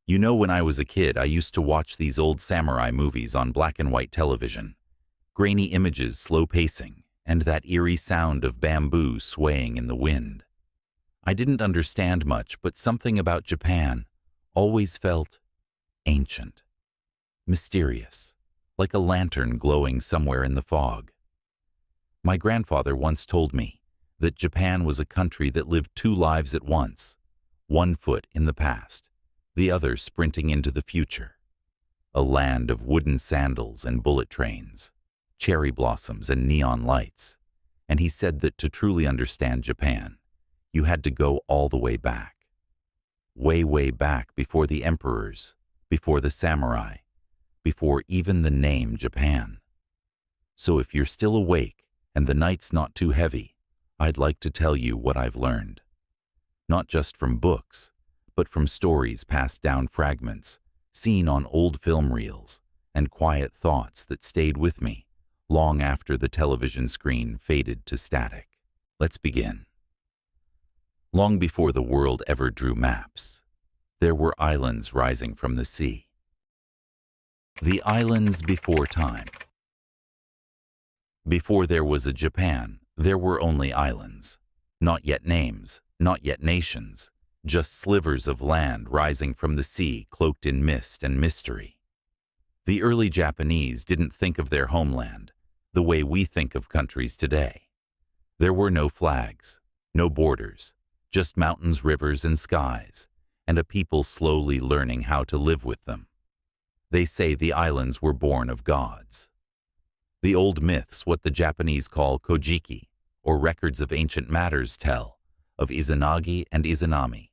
You know, when I was a kid, I used to watch these old samurai movies on black and white television. Grainy images, slow pacing, and that eerie sound of bamboo swaying in the wind. I didn't understand much, but something about Japan always felt ancient, mysterious, like a lantern glowing somewhere in the fog. My grandfather once told me that Japan was a country that lived two lives at once, one foot in the past, the other sprinting into the future. A land of wooden sandals and bullet trains, cherry blossoms and neon lights. And he said that to truly understand Japan, you had to go all the way back. Way back, before the emperors, before the samurai, before even the name Japan. So if you're still awake and the night's not too heavy, I'd like to tell you what I've learned. Not just from books, but from stories passed down, fragments, seen on old film reels, and quiet thoughts that stayed with me long after the television screen faded to static. Let's begin. Long before the world ever drew maps, there were islands rising from the sea. The islands before time. Before there was a Japan, there were only islands. Not yet names, not yet nations, just slivers of land rising from the sea, cloaked in mist and mystery. The early Japanese didn't think of their homeland the way we think of countries today. There were no flags, no borders, just mountains, rivers, and skies, and a people slowly learning how to live with them. They say the islands were born of gods. The old myths, what the Japanese call kojiki, or records of ancient matters, tell of Izanagi and Izanami,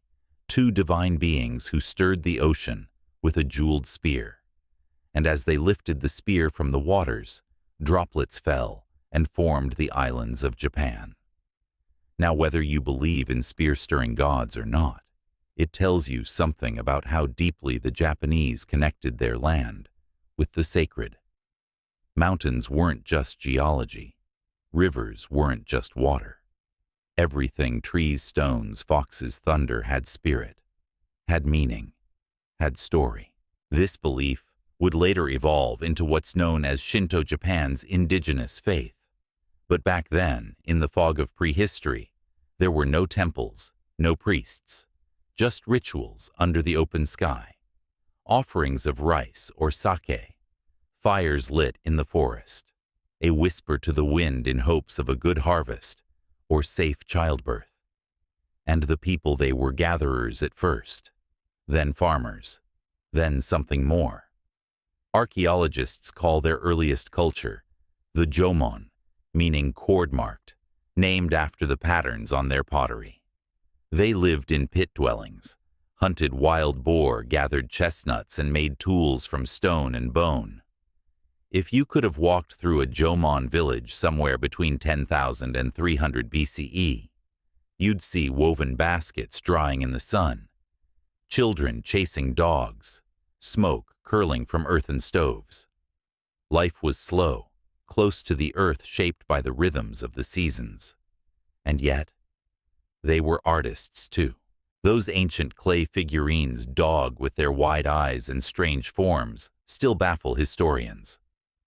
two divine beings who stirred the ocean with a jeweled spear. And as they lifted the spear from the waters, droplets fell and formed the islands of Japan. Now, whether you believe in spear-stirring gods or not, it tells you something about how deeply the Japanese connected their land with the sacred. Mountains weren't just geology. Rivers weren't just water. Everything, trees, stones, foxes, thunder, had spirit, had meaning, had story. This belief would later evolve into what's known as Shinto, Japan's indigenous faith. But back then, in the fog of prehistory, there were no temples, no priests, just rituals under the open sky, offerings of rice or sake, fires lit in the forest, a whisper to the wind in hopes of a good harvest or safe childbirth. And the people, they were gatherers at first, then farmers, then something more. Archaeologists call their earliest culture the Jomon, meaning cord-marked, named after the patterns on their pottery. They lived in pit dwellings, hunted wild boar, gathered chestnuts, and made tools from stone and bone. If you could have walked through a Jomon village somewhere between 10,000 and 300 BCE, you'd see woven baskets drying in the sun, children chasing dogs, smoke curling from earthen stoves. Life was slow, close to the earth, shaped by the rhythms of the seasons. And yet, they were artists too. Those ancient clay figurines, dog with their wide eyes and strange forms, still baffle historians.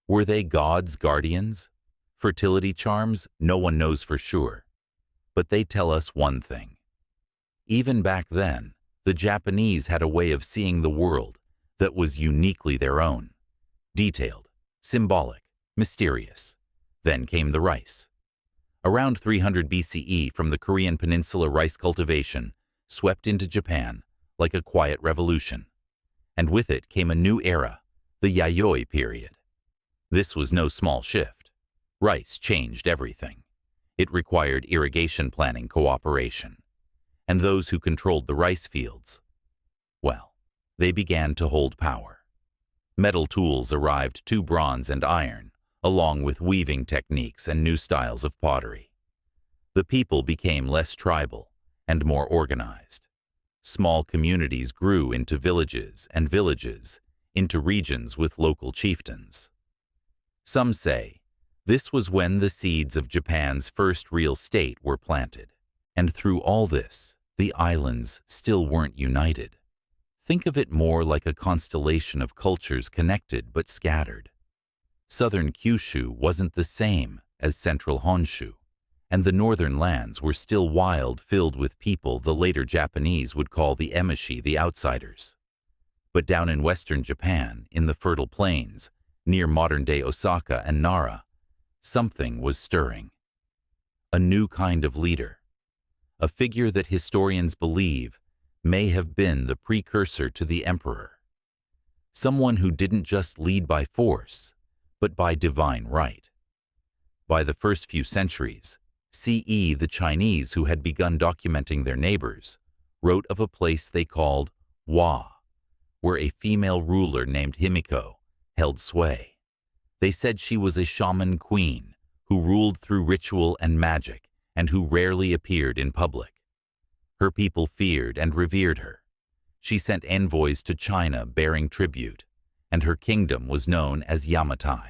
Were they gods' guardians? Fertility charms? No one knows for sure. But they tell us one thing. Even back then, the Japanese had a way of seeing the world that was uniquely their own. Detailed, symbolic, mysterious. Then came the rice. Around 300 BCE, from the Korean peninsula, rice cultivation swept into Japan like a quiet revolution. And with it came a new era, the Yayoi period. This was no small shift. Rice changed everything. It required irrigation planning, cooperation. And those who controlled the rice fields, well, they began to hold power. Metal tools arrived too, bronze and iron, along with weaving techniques and new styles of pottery. The people became less tribal and more organized. Small communities grew into villages, and villages into regions with local chieftains. Some say This was when the seeds of Japan's first real state were planted. And through all this, the islands still weren't united. Think of it more like a constellation of cultures connected but scattered. Southern Kyushu wasn't the same as central Honshu, and the northern lands were still wild, filled with people the later Japanese would call the emishi, the outsiders. But down in western Japan, in the fertile plains, near modern-day Osaka and Nara, something was stirring. A new kind of leader, a figure that historians believe may have been the precursor to the emperor. Someone who didn't just lead by force, but by divine right. By the first few centuries, CE, the Chinese who had begun documenting their neighbors, wrote of a place they called Wa, where a female ruler named Himiko held sway. They said she was a shaman queen who ruled through ritual and magic and who rarely appeared in public. Her people feared and revered her. She sent envoys to China bearing tribute, and her kingdom was known as Yamato.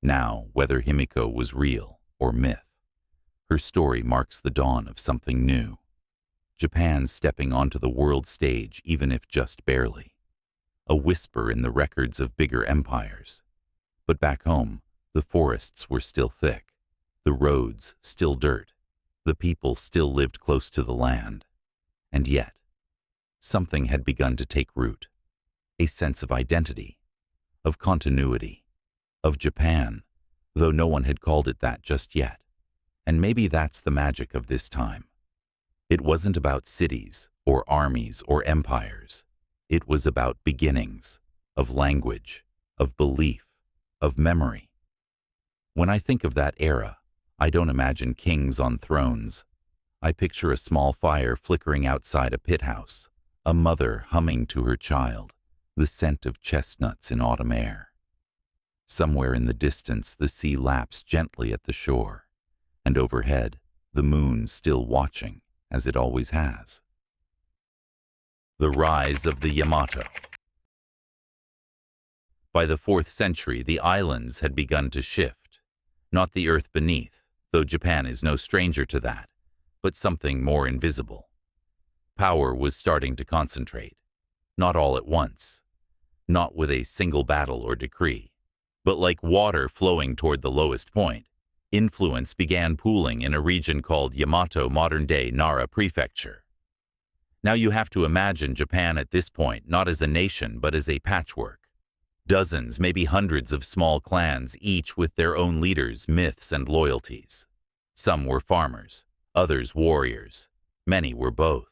Now, whether Himiko was real or myth, her story marks the dawn of something new. Japan stepping onto the world stage, even if just barely. A whisper in the records of bigger empires. But back home, the forests were still thick, the roads still dirt, the people still lived close to the land. And yet, something had begun to take root. A sense of identity, of continuity, of Japan, though no one had called it that just yet. And maybe that's the magic of this time. It wasn't about cities or armies or empires. It was about beginnings, of language, of belief, of memory. When I think of that era, I don't imagine kings on thrones. I picture a small fire flickering outside a pit house, a mother humming to her child, the scent of chestnuts in autumn air. Somewhere in the distance, the sea laps gently at the shore, and overhead, the moon still watching, as it always has. The rise of the Yamato. By the 4th century, the islands had begun to shift. Not the earth beneath, though Japan is no stranger to that, but something more invisible. Power was starting to concentrate, not all at once, not with a single battle or decree, but like water flowing toward the lowest point. Influence began pooling in a region called Yamato, modern-day Nara Prefecture. Now you have to imagine Japan at this point not as a nation but as a patchwork. Dozens, maybe hundreds of small clans, each with their own leaders, myths, and loyalties. Some were farmers, others warriors, many were both.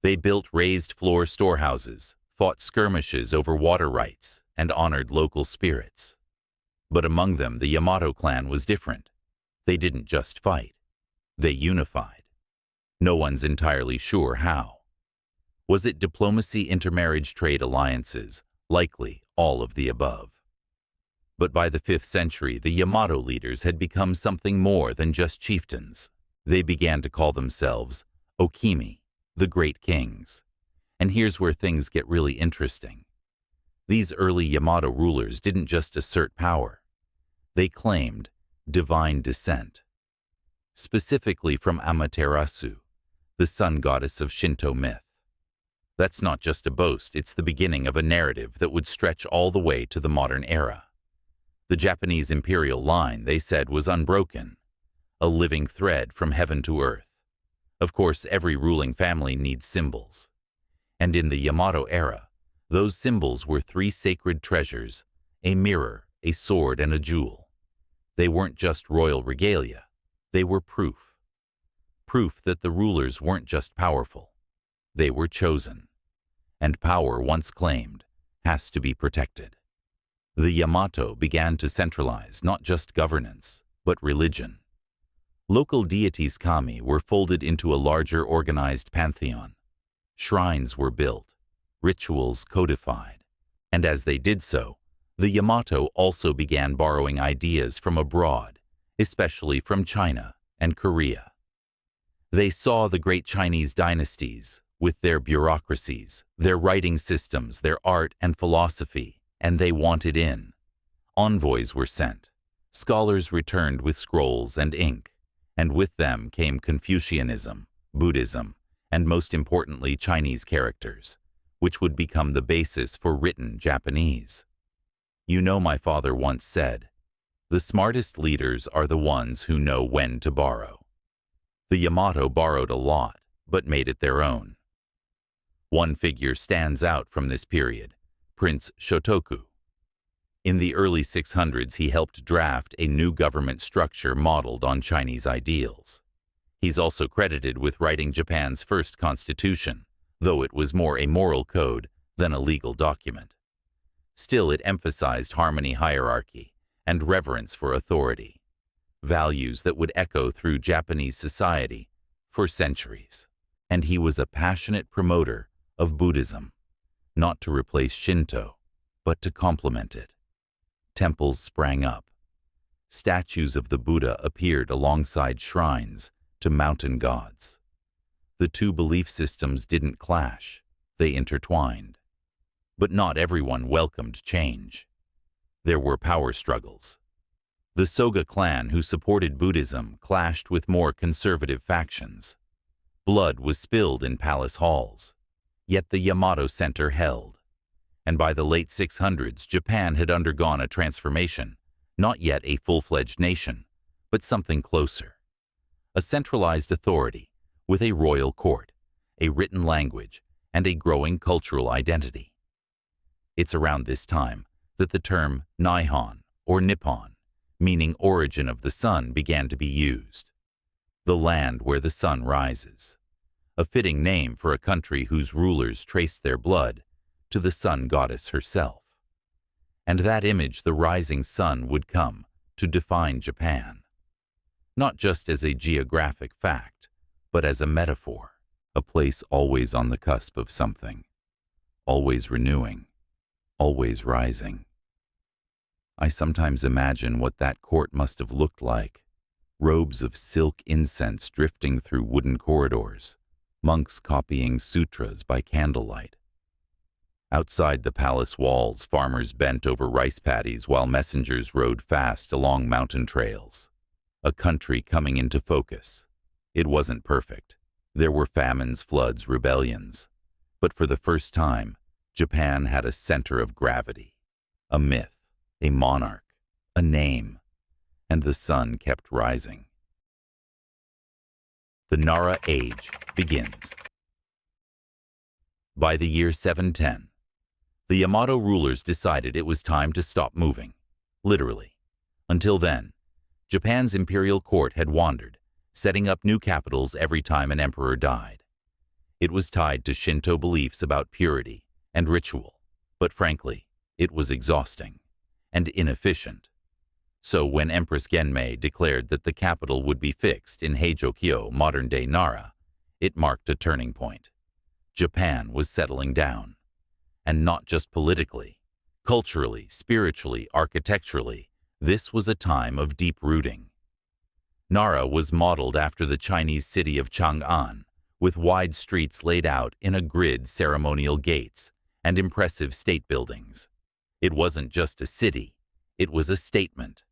They built raised floor storehouses, fought skirmishes over water rights, and honored local spirits. But among them, the Yamato clan was different. They didn't just fight. They unified. No one's entirely sure how. Was it diplomacy, intermarriage, trade alliances? Likely all of the above. But by the 5th century, the Yamato leaders had become something more than just chieftains. They began to call themselves Okimi, the Great Kings. And here's where things get really interesting. These early Yamato rulers didn't just assert power. They claimed divine descent, specifically from Amaterasu, the sun goddess of Shinto myth. That's not just a boast, it's the beginning of a narrative that would stretch all the way to the modern era. The Japanese imperial line, they said, was unbroken, a living thread from heaven to earth. Of course, every ruling family needs symbols. And in the Yamato era, those symbols were 3 sacred treasures, a mirror, a sword, and a jewel. They weren't just royal regalia, they were proof. Proof that the rulers weren't just powerful, they were chosen. And power, once claimed, has to be protected. The Yamato began to centralize not just governance, but religion. Local deities kami were folded into a larger organized pantheon. Shrines were built, rituals codified, and as they did so, the Yamato also began borrowing ideas from abroad, especially from China and Korea. They saw the great Chinese dynasties, with their bureaucracies, their writing systems, their art and philosophy, and they wanted in. Envoys were sent. Scholars returned with scrolls and ink, and with them came Confucianism, Buddhism, and most importantly Chinese characters, which would become the basis for written Japanese. You know, my father once said, "The smartest leaders are the ones who know when to borrow." The Yamato borrowed a lot, but made it their own. One figure stands out from this period, Prince Shotoku. In the early 600s, he helped draft a new government structure modeled on Chinese ideals. He's also credited with writing Japan's first constitution, though it was more a moral code than a legal document. Still, it emphasized harmony, hierarchy, and reverence for authority, values that would echo through Japanese society for centuries. And he was a passionate promoter of Buddhism, not to replace Shinto, but to complement it. Temples sprang up. Statues of the Buddha appeared alongside shrines to mountain gods. The two belief systems didn't clash, they intertwined. But not everyone welcomed change. There were power struggles. The Soga clan, who supported Buddhism, clashed with more conservative factions. Blood was spilled in palace halls, yet the Yamato Center held. And by the late 600s, Japan had undergone a transformation, not yet a full-fledged nation, but something closer. A centralized authority with a royal court, a written language, and a growing cultural identity. It's around this time that the term Nihon, or Nippon, meaning origin of the sun, began to be used. The land where the sun rises, a fitting name for a country whose rulers traced their blood to the sun goddess herself. And that image, the rising sun, would come to define Japan, not just as a geographic fact, but as a metaphor, a place always on the cusp of something, always renewing, always rising. I sometimes imagine what that court must have looked like. Robes of silk incense drifting through wooden corridors, monks copying sutras by candlelight. Outside the palace walls, farmers bent over rice paddies while messengers rode fast along mountain trails. A country coming into focus. It wasn't perfect. There were famines, floods, rebellions. But for the first time, Japan had a center of gravity, a myth, a monarch, a name, and the sun kept rising. The Nara Age begins. By the year 710, the Yamato rulers decided it was time to stop moving, literally. Until then, Japan's imperial court had wandered, setting up new capitals every time an emperor died. It was tied to Shinto beliefs about purity and ritual, but frankly, it was exhausting and inefficient. So when Empress Genmei declared that the capital would be fixed in Heijō-kyo, modern-day Nara, it marked a turning point. Japan was settling down. And not just politically, culturally, spiritually, architecturally, this was a time of deep rooting. Nara was modeled after the Chinese city of Chang'an, with wide streets laid out in a grid, ceremonial gates, and impressive state buildings. It wasn't just a city, it was a statement,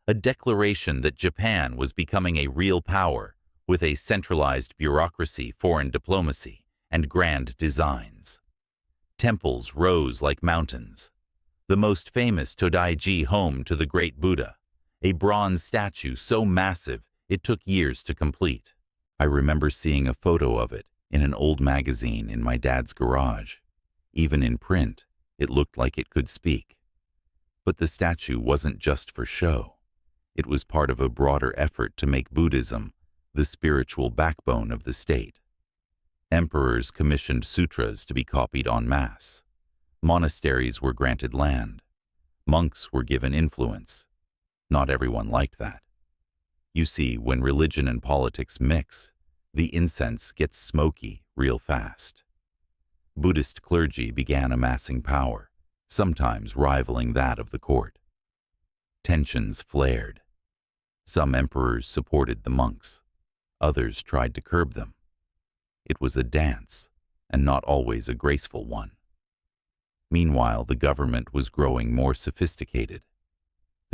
a declaration that Japan was becoming a real power with a centralized bureaucracy, foreign diplomacy, and grand designs. Temples rose like mountains. The most famous Todaiji, home to the great Buddha, a bronze statue so massive it took years to complete. I remember seeing a photo of it in an old magazine in my dad's garage. Even in print, it looked like it could speak. But the statue wasn't just for show. It was part of a broader effort to make Buddhism the spiritual backbone of the state. Emperors commissioned sutras to be copied en masse. Monasteries were granted land. Monks were given influence. Not everyone liked that. You see, when religion and politics mix, the incense gets smoky real fast. Buddhist clergy began amassing power, sometimes rivaling that of the court. Tensions flared. Some emperors supported the monks. Others tried to curb them. It was a dance, and not always a graceful one. Meanwhile, the government was growing more sophisticated.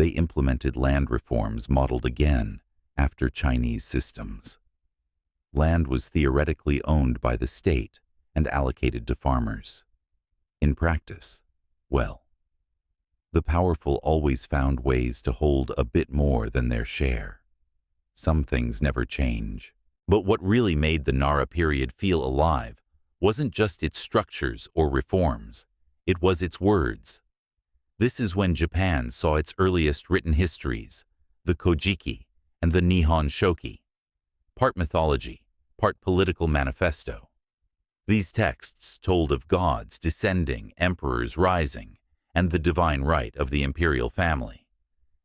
They implemented land reforms modeled again after Chinese systems. Land was theoretically owned by the state and allocated to farmers. In practice, well, the powerful always found ways to hold a bit more than their share. Some things never change. But what really made the Nara period feel alive wasn't just its structures or reforms, it was its words. This is when Japan saw its earliest written histories, the Kojiki and the Nihon Shoki, part mythology, part political manifesto. These texts told of gods descending, emperors rising, and the divine right of the imperial family.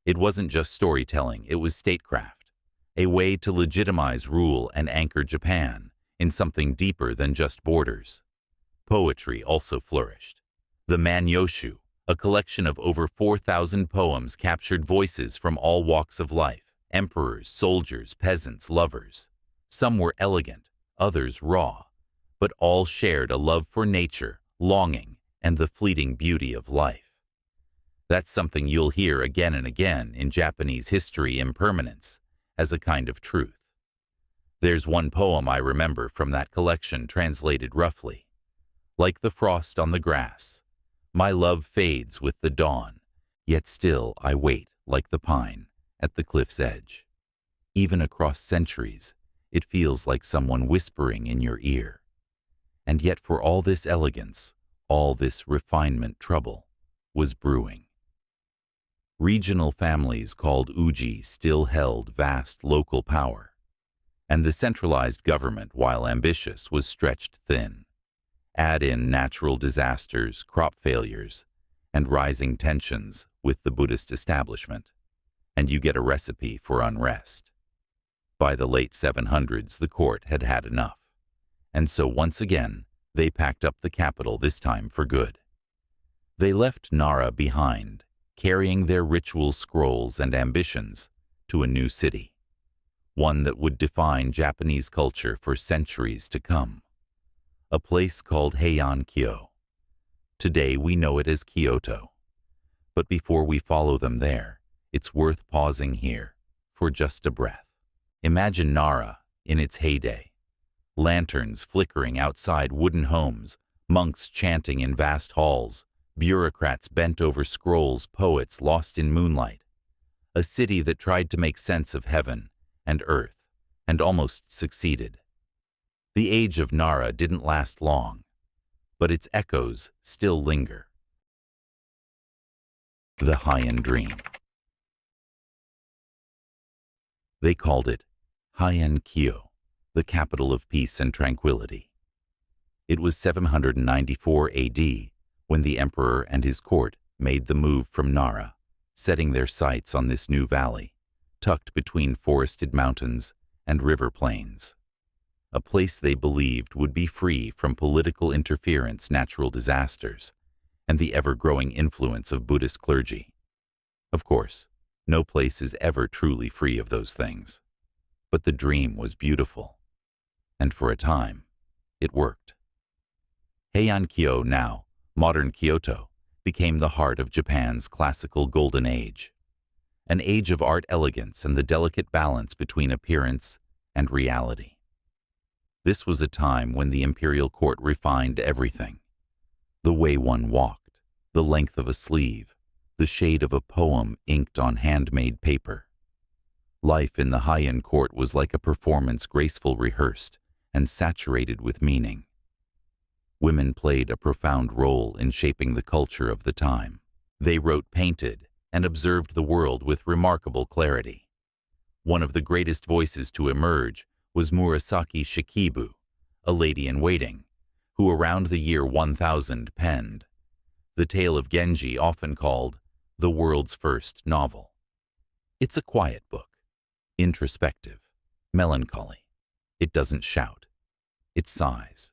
It wasn't just storytelling, it was statecraft, a way to legitimize rule and anchor Japan in something deeper than just borders. Poetry also flourished. The Manyoshu, a collection of over 4,000 poems, captured voices from all walks of life: emperors, soldiers, peasants, lovers. Some were elegant, others raw, but all shared a love for nature, longing, and the fleeting beauty of life. That's something you'll hear again and again in Japanese history: impermanence as a kind of truth. There's one poem I remember from that collection translated roughly: like the frost on the grass, my love fades with the dawn, yet still I wait like the pine at the cliff's edge. Even across centuries, it feels like someone whispering in your ear. And yet for all this elegance, all this refinement, trouble was brewing. Regional families called uji still held vast local power, and the centralized government, while ambitious, was stretched thin. Add in natural disasters, crop failures, and rising tensions with the Buddhist establishment, and you get a recipe for unrest. By the late 700s, the court had had enough, and so once again, they packed up the capital, this time for good. They left Nara behind, carrying their ritual scrolls and ambitions to a new city, one that would define Japanese culture for centuries to come. A place called Heian. Today we know it as Kyoto. But before we follow them there, it's worth pausing here for just a breath. Imagine Nara in its heyday. Lanterns flickering outside wooden homes, monks chanting in vast halls, bureaucrats bent over scrolls, poets lost in moonlight. A city that tried to make sense of heaven and earth, and almost succeeded. The age of Nara didn't last long, but its echoes still linger. The Heian Dream. They called it Heian, the capital of peace and tranquility. It was 794 AD when the emperor and his court made the move from Nara, setting their sights on this new valley, tucked between forested mountains and river plains. A place they believed would be free from political interference, natural disasters, and the ever-growing influence of Buddhist clergy. Of course, no place is ever truly free of those things. But the dream was beautiful, and for a time, it worked. Heian, now modern Kyoto, became the heart of Japan's classical golden age, an age of art, elegance, and the delicate balance between appearance and reality. This was a time when the imperial court refined everything: the way one walked, the length of a sleeve, the shade of a poem inked on handmade paper. Life in the Heian court was like a performance, graceful, rehearsed, and saturated with meaning. Women played a profound role in shaping the culture of the time. They wrote, painted, and observed the world with remarkable clarity. One of the greatest voices to emerge was Murasaki Shikibu, a lady-in-waiting, who around the year 1000 penned the tale of Genji, often called the world's first novel. It's a quiet book, introspective, melancholy. It doesn't shout, it sighs.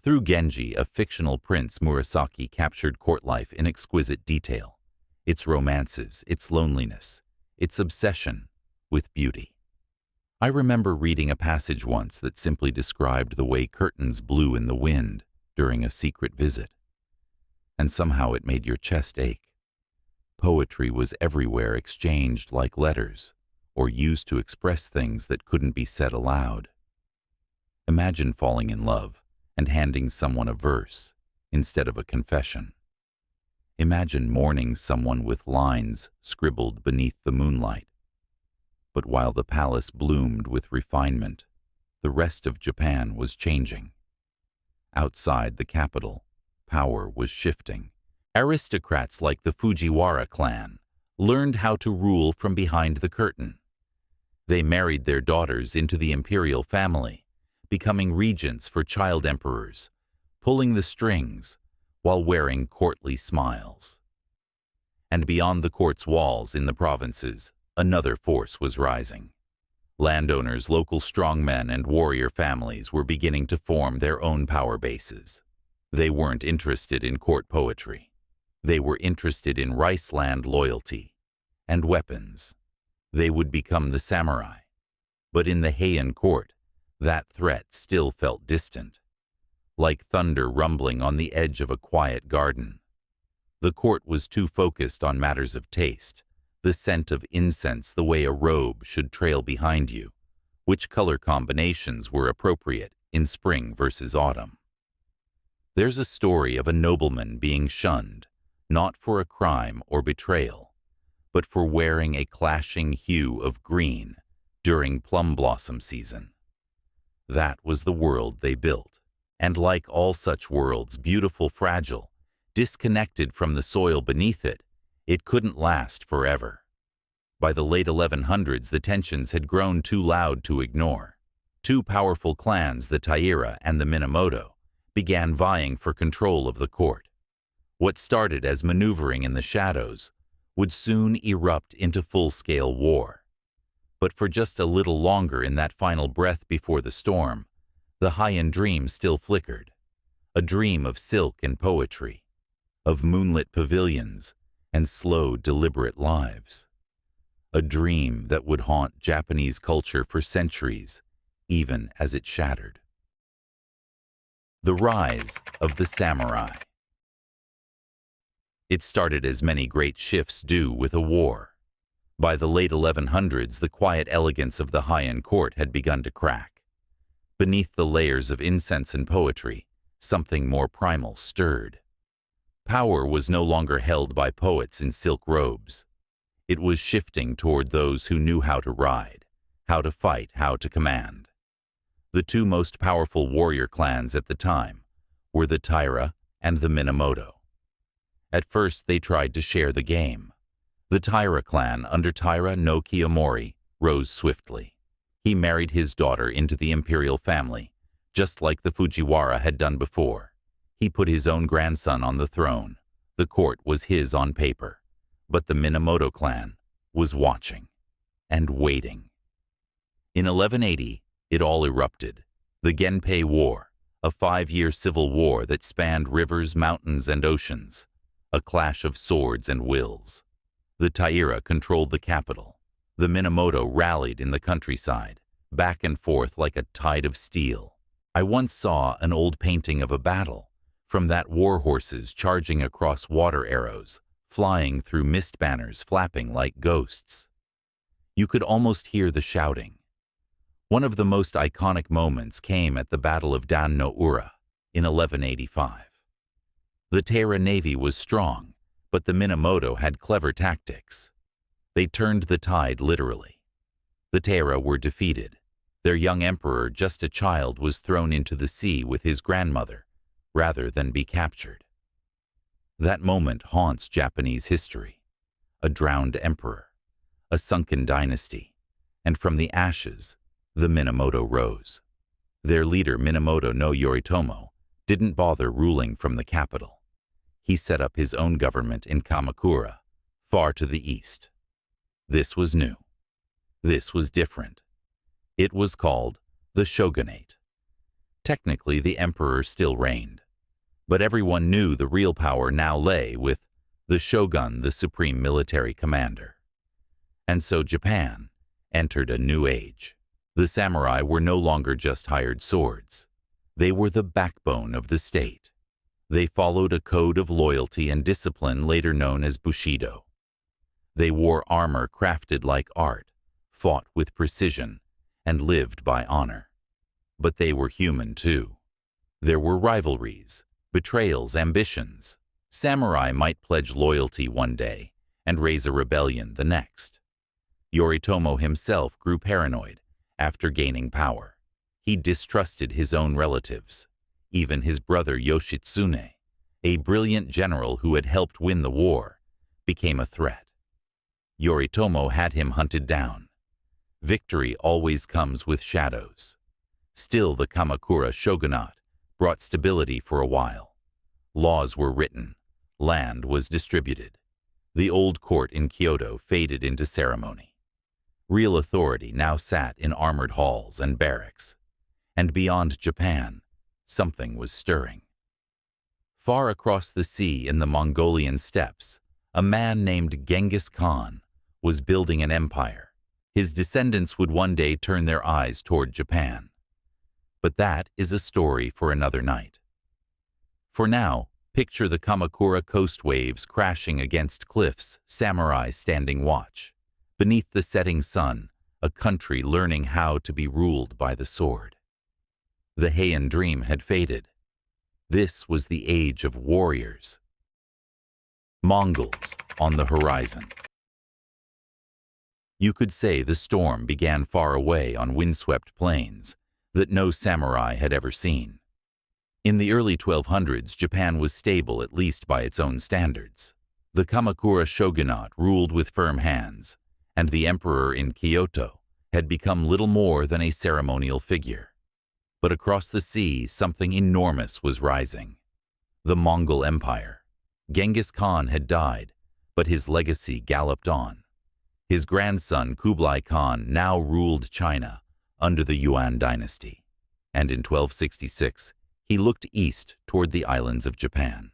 Through Genji, a fictional prince, Murasaki captured court life in exquisite detail, its romances, its loneliness, its obsession with beauty. I remember reading a passage once that simply described the way curtains blew in the wind during a secret visit, and somehow it made your chest ache. Poetry was everywhere, exchanged like letters, or used to express things that couldn't be said aloud. Imagine falling in love and handing someone a verse instead of a confession. Imagine mourning someone with lines scribbled beneath the moonlight. But while the palace bloomed with refinement, the rest of Japan was changing. Outside the capital, power was shifting. Aristocrats like the Fujiwara clan learned how to rule from behind the curtain. They married their daughters into the imperial family, becoming regents for child emperors, pulling the strings while wearing courtly smiles. And beyond the court's walls in the provinces, another force was rising. Landowners, local strongmen, and warrior families were beginning to form their own power bases. They weren't interested in court poetry. They were interested in rice land loyalty and weapons. They would become the samurai. But in the Heian court, that threat still felt distant, like thunder rumbling on the edge of a quiet garden. The court was too focused on matters of taste, the scent of incense, the way a robe should trail behind you, which color combinations were appropriate in spring versus autumn. There's a story of a nobleman being shunned, not for a crime or betrayal, but for wearing a clashing hue of green during plum blossom season. That was the world they built, and like all such worlds, beautiful, fragile, disconnected from the soil beneath it, it couldn't last forever. By the late 1100s, the tensions had grown too loud to ignore. Two powerful clans, the Taira and the Minamoto, began vying for control of the court. What started as maneuvering in the shadows would soon erupt into full-scale war. But for just a little longer, in that final breath before the storm, the Heian Dream still flickered. A dream of silk and poetry, of moonlit pavilions and slow, deliberate lives. A dream that would haunt Japanese culture for centuries, even as it shattered. The rise of the samurai. It started as many great shifts do with a war. By the late 1100s, the quiet elegance of the Heian court had begun to crack. Beneath the layers of incense and poetry, something more primal stirred. Power was no longer held by poets in silk robes. It was shifting toward those who knew how to ride, how to fight, how to command. The two most powerful warrior clans at the time were the Taira and the Minamoto. At first, they tried to share the game. The Taira clan under Taira no Kiyomori rose swiftly. He married his daughter into the imperial family, just like the Fujiwara had done before. He put his own grandson on the throne. The court was his on paper. But the Minamoto clan was watching and waiting. In 1180, it all erupted. The Genpei War, a 5-year civil war that spanned rivers, mountains, and oceans. A clash of swords and wills. The Taira controlled the capital. The Minamoto rallied in the countryside, back and forth like a tide of steel. I once saw an old painting of a battle, from that war horses charging across water arrows, flying through mist banners flapping like ghosts. You could almost hear the shouting. One of the most iconic moments came at the Battle of Dan no Ura in 1185. The Taira navy was strong, but the Minamoto had clever tactics. They turned the tide literally. The Taira were defeated. Their young emperor, just a child, was thrown into the sea with his grandmother, rather than be captured. That moment haunts Japanese history. A drowned emperor, a sunken dynasty, and from the ashes, the Minamoto rose. Their leader, Minamoto no Yoritomo, didn't bother ruling from the capital. He set up his own government in Kamakura, far to the east. This was new. This was different. It was called the shogunate. Technically, the emperor still reigned, but everyone knew the real power now lay with the shogun, the supreme military commander. And so Japan entered a new age. The samurai were no longer just hired swords. They were the backbone of the state. They followed a code of loyalty and discipline later known as Bushido. They wore armor crafted like art, fought with precision, and lived by honor. But they were human too. There were rivalries, betrayals, ambitions. Samurai might pledge loyalty one day and raise a rebellion the next. Yoritomo himself grew paranoid after gaining power. He distrusted his own relatives. Even his brother Yoshitsune, a brilliant general who had helped win the war, became a threat. Yoritomo had him hunted down. Victory always comes with shadows. Still, the Kamakura shogunate brought stability for a while. Laws were written. Land was distributed. The old court in Kyoto faded into ceremony. Real authority now sat in armored halls and barracks. And beyond Japan, something was stirring. Far across the sea in the Mongolian steppes, a man named Genghis Khan was building an empire. His descendants would one day turn their eyes toward Japan. But that is a story for another night. For now, picture the Kamakura coast waves crashing against cliffs, samurai standing watch. Beneath the setting sun, a country learning how to be ruled by the sword. The Heian Dream had faded. This was the age of warriors. Mongols on the horizon. You could say the storm began far away on windswept plains that no samurai had ever seen. In the early 1200s, Japan was stable at least by its own standards. The Kamakura shogunate ruled with firm hands, and the emperor in Kyoto had become little more than a ceremonial figure. But across the sea, something enormous was rising. The Mongol Empire. Genghis Khan had died, but his legacy galloped on. His grandson Kublai Khan now ruled China under the Yuan dynasty, and in 1266 he looked east toward the islands of Japan.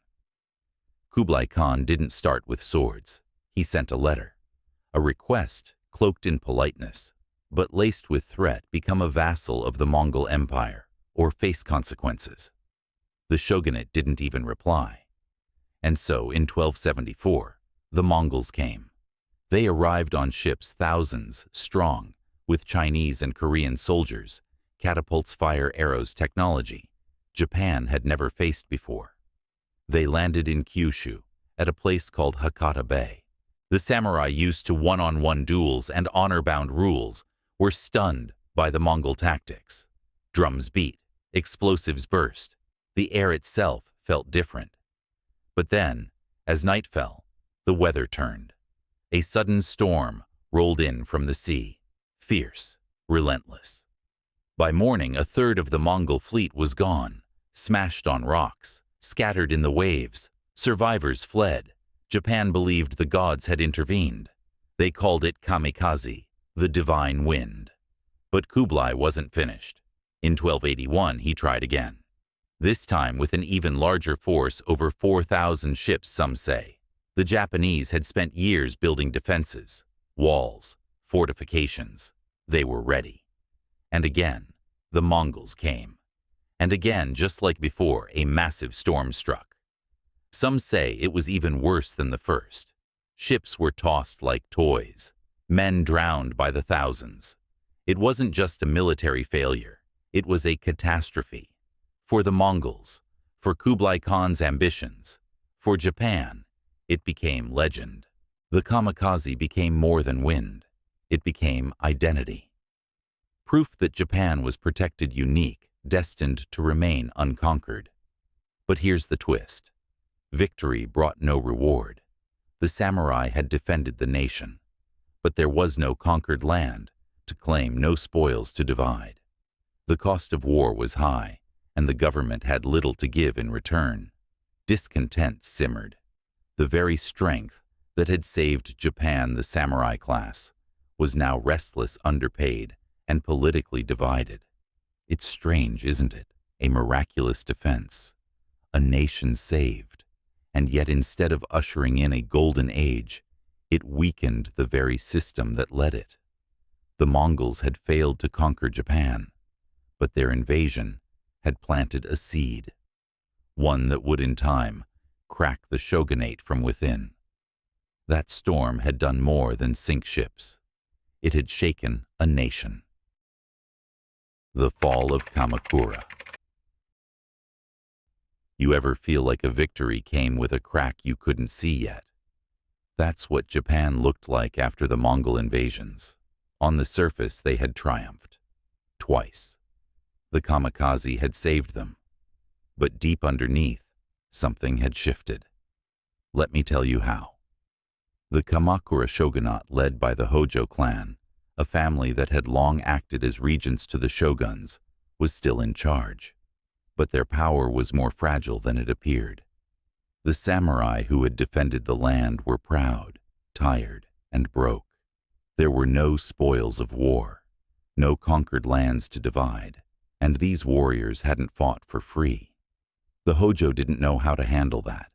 Kublai Khan didn't start with swords. He sent a letter, a request cloaked in politeness, but laced with threat: become a vassal of the Mongol Empire or face consequences. The shogunate didn't even reply. And so in 1274, the Mongols came. They arrived on ships thousands strong, with Chinese and Korean soldiers, catapults, fire arrows, technology Japan had never faced before. They landed in Kyushu, at a place called Hakata Bay. The samurai, used to one-on-one duels and honor-bound rules, were stunned by the Mongol tactics. Drums beat, explosives burst. The air itself felt different. But then, as night fell, the weather turned. A sudden storm rolled in from the sea, fierce, relentless. By morning, a third of the Mongol fleet was gone, smashed on rocks, scattered in the waves. Survivors fled. Japan believed the gods had intervened. They called it kamikaze, the divine wind. But Kublai wasn't finished. In 1281, he tried again. This time with an even larger force, over 4,000 ships, some say. The Japanese had spent years building defenses, walls, fortifications. They were ready. And again, the Mongols came. And again, just like before, a massive storm struck. Some say it was even worse than the first. Ships were tossed like toys. Men drowned by the thousands. It wasn't just a military failure. It was a catastrophe. For the Mongols, for Kublai Khan's ambitions, for Japan, it became legend. The kamikaze became more than wind. It became identity. Proof that Japan was protected, unique, destined to remain unconquered. But here's the twist. Victory brought no reward. The samurai had defended the nation, but there was no conquered land to claim, no spoils to divide. The cost of war was high, and the government had little to give in return. Discontent simmered. The very strength that had saved Japan, the samurai class, was now restless, underpaid, and politically divided. It's strange, isn't it? A miraculous defense. A nation saved. And yet, instead of ushering in a golden age, it weakened the very system that led it. The Mongols had failed to conquer Japan, but their invasion had planted a seed, one that would in time crack the shogunate from within. That storm had done more than sink ships. It had shaken a nation. The Fall of Kamakura. You ever feel like a victory came with a crack you couldn't see yet? That's what Japan looked like after the Mongol invasions. On the surface, they had triumphed. Twice. The kamikaze had saved them. But deep underneath, something had shifted. Let me tell you how. The Kamakura shogunate, led by the Hojo clan, a family that had long acted as regents to the shoguns, was still in charge. But their power was more fragile than it appeared. The samurai who had defended the land were proud, tired, and broke. There were no spoils of war, no conquered lands to divide, and these warriors hadn't fought for free. The Hojo didn't know how to handle that.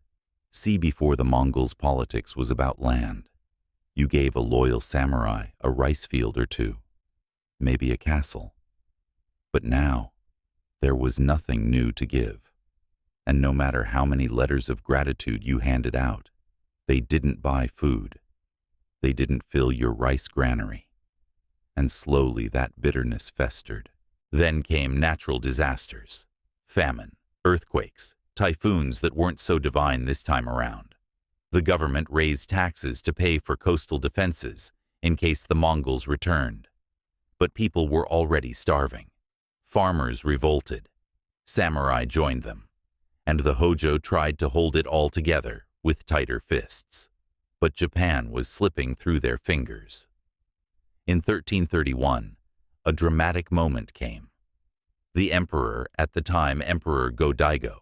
See, before the Mongols, politics was about land. You gave a loyal samurai a rice field or two, maybe a castle. But now, there was nothing new to give. And no matter how many letters of gratitude you handed out, they didn't buy food. They didn't fill your rice granary. And slowly that bitterness festered. Then came natural disasters, famine, earthquakes, typhoons that weren't so divine this time around. The government raised taxes to pay for coastal defenses in case the Mongols returned. But people were already starving. Farmers revolted. Samurai joined them. And the Hojo tried to hold it all together with tighter fists. But Japan was slipping through their fingers. In 1331, a dramatic moment came. The emperor, at the time Emperor Go-Daigo,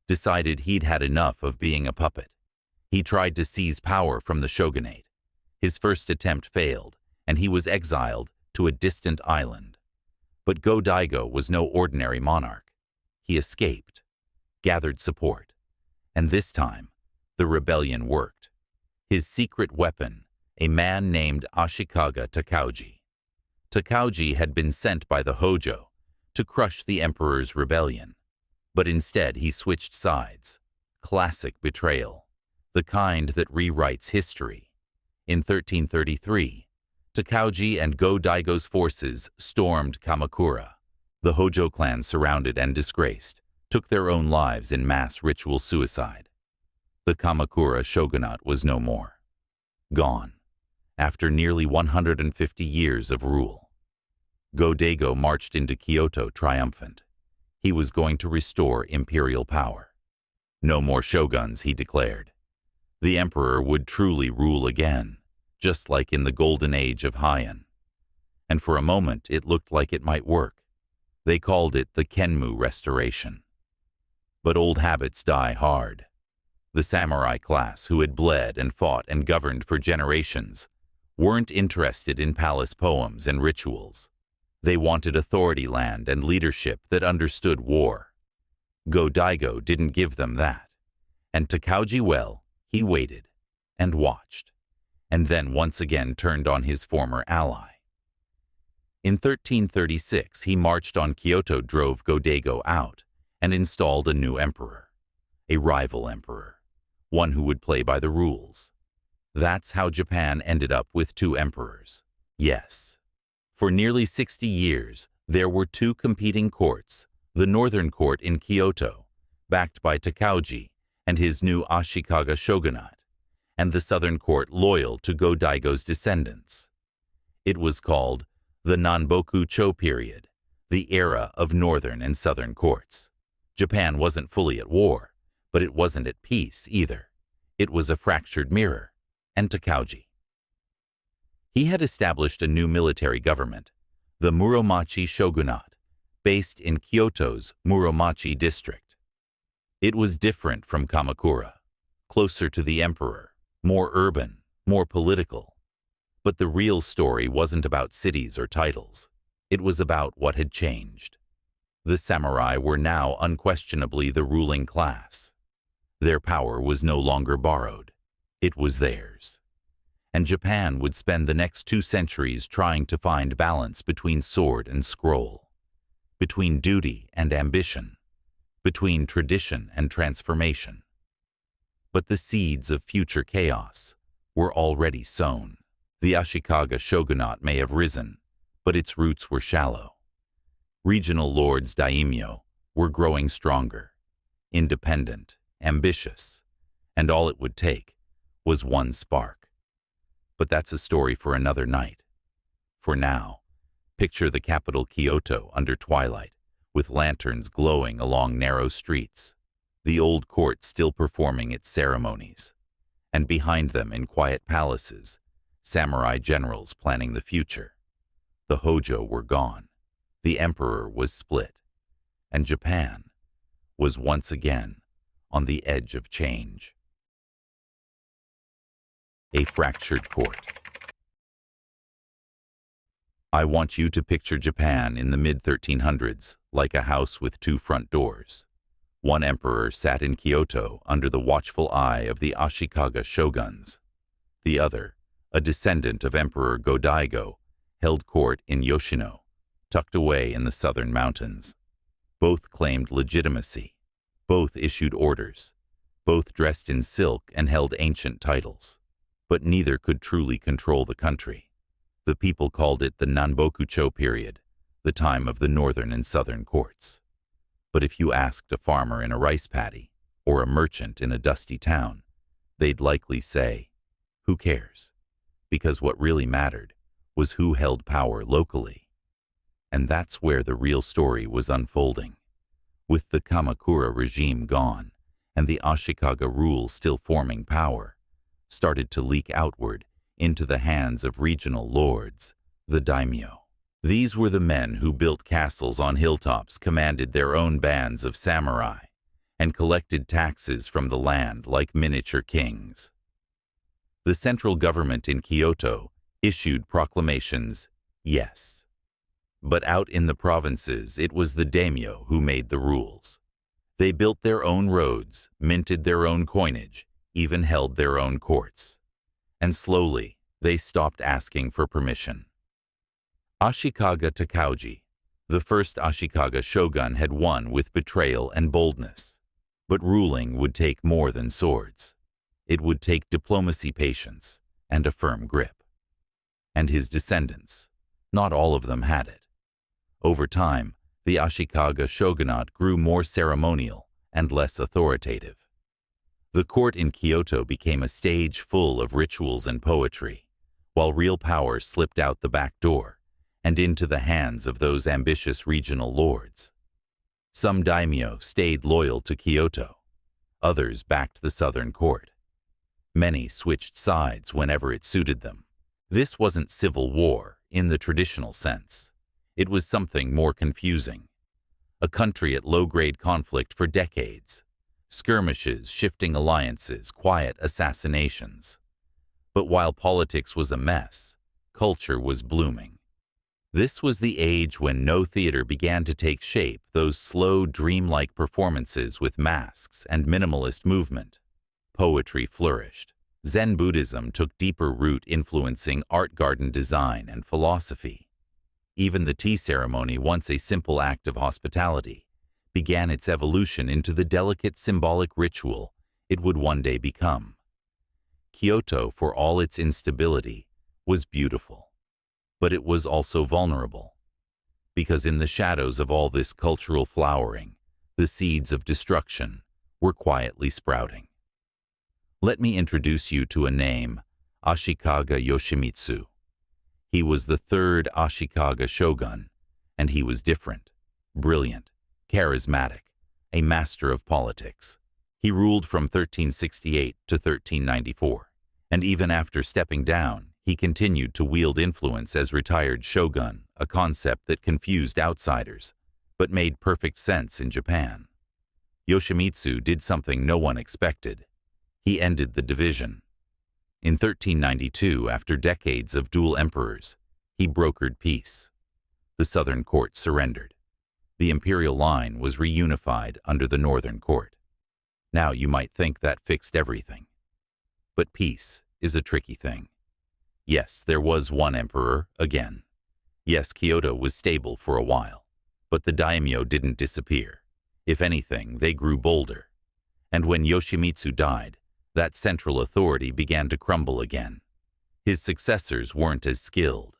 decided he'd had enough of being a puppet. He tried to seize power from the shogunate. His first attempt failed, and he was exiled to a distant island. But Go-Daigo was no ordinary monarch. He escaped, gathered support, and this time, the rebellion worked. His secret weapon, a man named Ashikaga Takauji. Takauji had been sent by the Hojo to crush the emperor's rebellion, but instead he switched sides. Classic betrayal, the kind that rewrites history. In 1333, Takauji and Go-Daigo's forces stormed Kamakura. The Hojo clan, surrounded and disgraced, took their own lives in mass ritual suicide. The Kamakura shogunate was no more. Gone, after nearly 150 years of rule. Go-Daigo marched into Kyoto triumphant. He was going to restore imperial power. No more shoguns, he declared. The emperor would truly rule again, just like in the golden age of Heian. And for a moment it looked like it might work. They called it the Meiji Restoration. But old habits die hard. The samurai class, who had bled and fought and governed for generations, weren't interested in palace poems and rituals. They wanted authority land and leadership that understood war. Go-Daigo didn't give them that. And Takauji, well, he waited and watched, and then once again turned on his former ally. In 1336, he marched on Kyoto, drove Go-Daigo out, and installed a new emperor, a rival emperor, one who would play by the rules. That's how Japan ended up with two emperors. Yes. For nearly 60 years, there were two competing courts, the northern court in Kyoto, backed by Takauji and his new Ashikaga shogunate, and the southern court loyal to Go-Daigo's descendants. It was called the Nanboku-cho period, the era of northern and southern courts. Japan wasn't fully at war, but it wasn't at peace either. It was a fractured mirror, and Takauji. He had established a new military government, the Muromachi shogunate, based in Kyoto's Muromachi district. It was different from Kamakura, closer to the emperor, more urban, more political. But the real story wasn't about cities or titles. It was about what had changed. The samurai were now unquestionably the ruling class. Their power was no longer borrowed. It was theirs. And Japan would spend the next 2 centuries trying to find balance between sword and scroll, between duty and ambition, between tradition and transformation. But the seeds of future chaos were already sown. The Ashikaga shogunate may have risen, but its roots were shallow. Regional lords daimyo were growing stronger, independent, ambitious, and all it would take was one spark. But that's a story for another night. For now, picture the capital Kyoto under twilight, with lanterns glowing along narrow streets, the old court still performing its ceremonies, and behind them in quiet palaces, samurai generals planning the future. The Hojo were gone, the emperor was split, and Japan was once again on the edge of change. A fractured court. I want you to picture Japan in the mid-1300s like a house with two front doors. One emperor sat in Kyoto under the watchful eye of the Ashikaga shoguns. The other, a descendant of Emperor Go-Daigo, held court in Yoshino, tucked away in the southern mountains. Both claimed legitimacy. Both issued orders. Both dressed in silk and held ancient titles. But neither could truly control the country. The people called it the Nanbokucho period, the time of the northern and southern courts. But if you asked a farmer in a rice paddy, or a merchant in a dusty town, they'd likely say, "Who cares?" Because what really mattered was who held power locally. And that's where the real story was unfolding. With the Kamakura regime gone, and the Ashikaga rule still forming power, started to leak outward into the hands of regional lords, the daimyo. These were the men who built castles on hilltops, commanded their own bands of samurai, and collected taxes from the land like miniature kings. The central government in Kyoto issued proclamations, yes. But out in the provinces, it was the daimyo who made the rules. They built their own roads, minted their own coinage, even held their own courts. And slowly, they stopped asking for permission. Ashikaga Takauji, the first Ashikaga shogun, had won with betrayal and boldness. But ruling would take more than swords. It would take diplomacy, patience, and a firm grip. And his descendants, not all of them had it. Over time, the Ashikaga shogunate grew more ceremonial and less authoritative. The court in Kyoto became a stage full of rituals and poetry, while real power slipped out the back door and into the hands of those ambitious regional lords. Some daimyo stayed loyal to Kyoto, others backed the southern court. Many switched sides whenever it suited them. This wasn't civil war in the traditional sense. It was something more confusing. A country at low-grade conflict for decades. Skirmishes, shifting alliances, quiet assassinations. But while politics was a mess, culture was blooming. This was the age when no theater began to take shape, those slow, dreamlike performances with masks and minimalist movement. Poetry flourished. Zen Buddhism took deeper root, influencing art garden design and philosophy. Even the tea ceremony, once a simple act of hospitality, began its evolution into the delicate symbolic ritual it would one day become. Kyoto, for all its instability, was beautiful, but it was also vulnerable, because in the shadows of all this cultural flowering, the seeds of destruction were quietly sprouting. Let me introduce you to a name, Ashikaga Yoshimitsu. He was the third Ashikaga shogun, and he was different, brilliant, charismatic, a master of politics. He ruled from 1368 to 1394, and even after stepping down, he continued to wield influence as retired shogun, a concept that confused outsiders, but made perfect sense in Japan. Yoshimitsu did something no one expected. He ended the division. In 1392, after decades of dual emperors, he brokered peace. The southern court surrendered. The imperial line was reunified under the northern court. Now you might think that fixed everything. But peace is a tricky thing. Yes, there was one emperor again. Yes, Kyoto was stable for a while. But the daimyo didn't disappear. If anything, they grew bolder. And when Yoshimitsu died, That central authority began to crumble again. His successors weren't as skilled.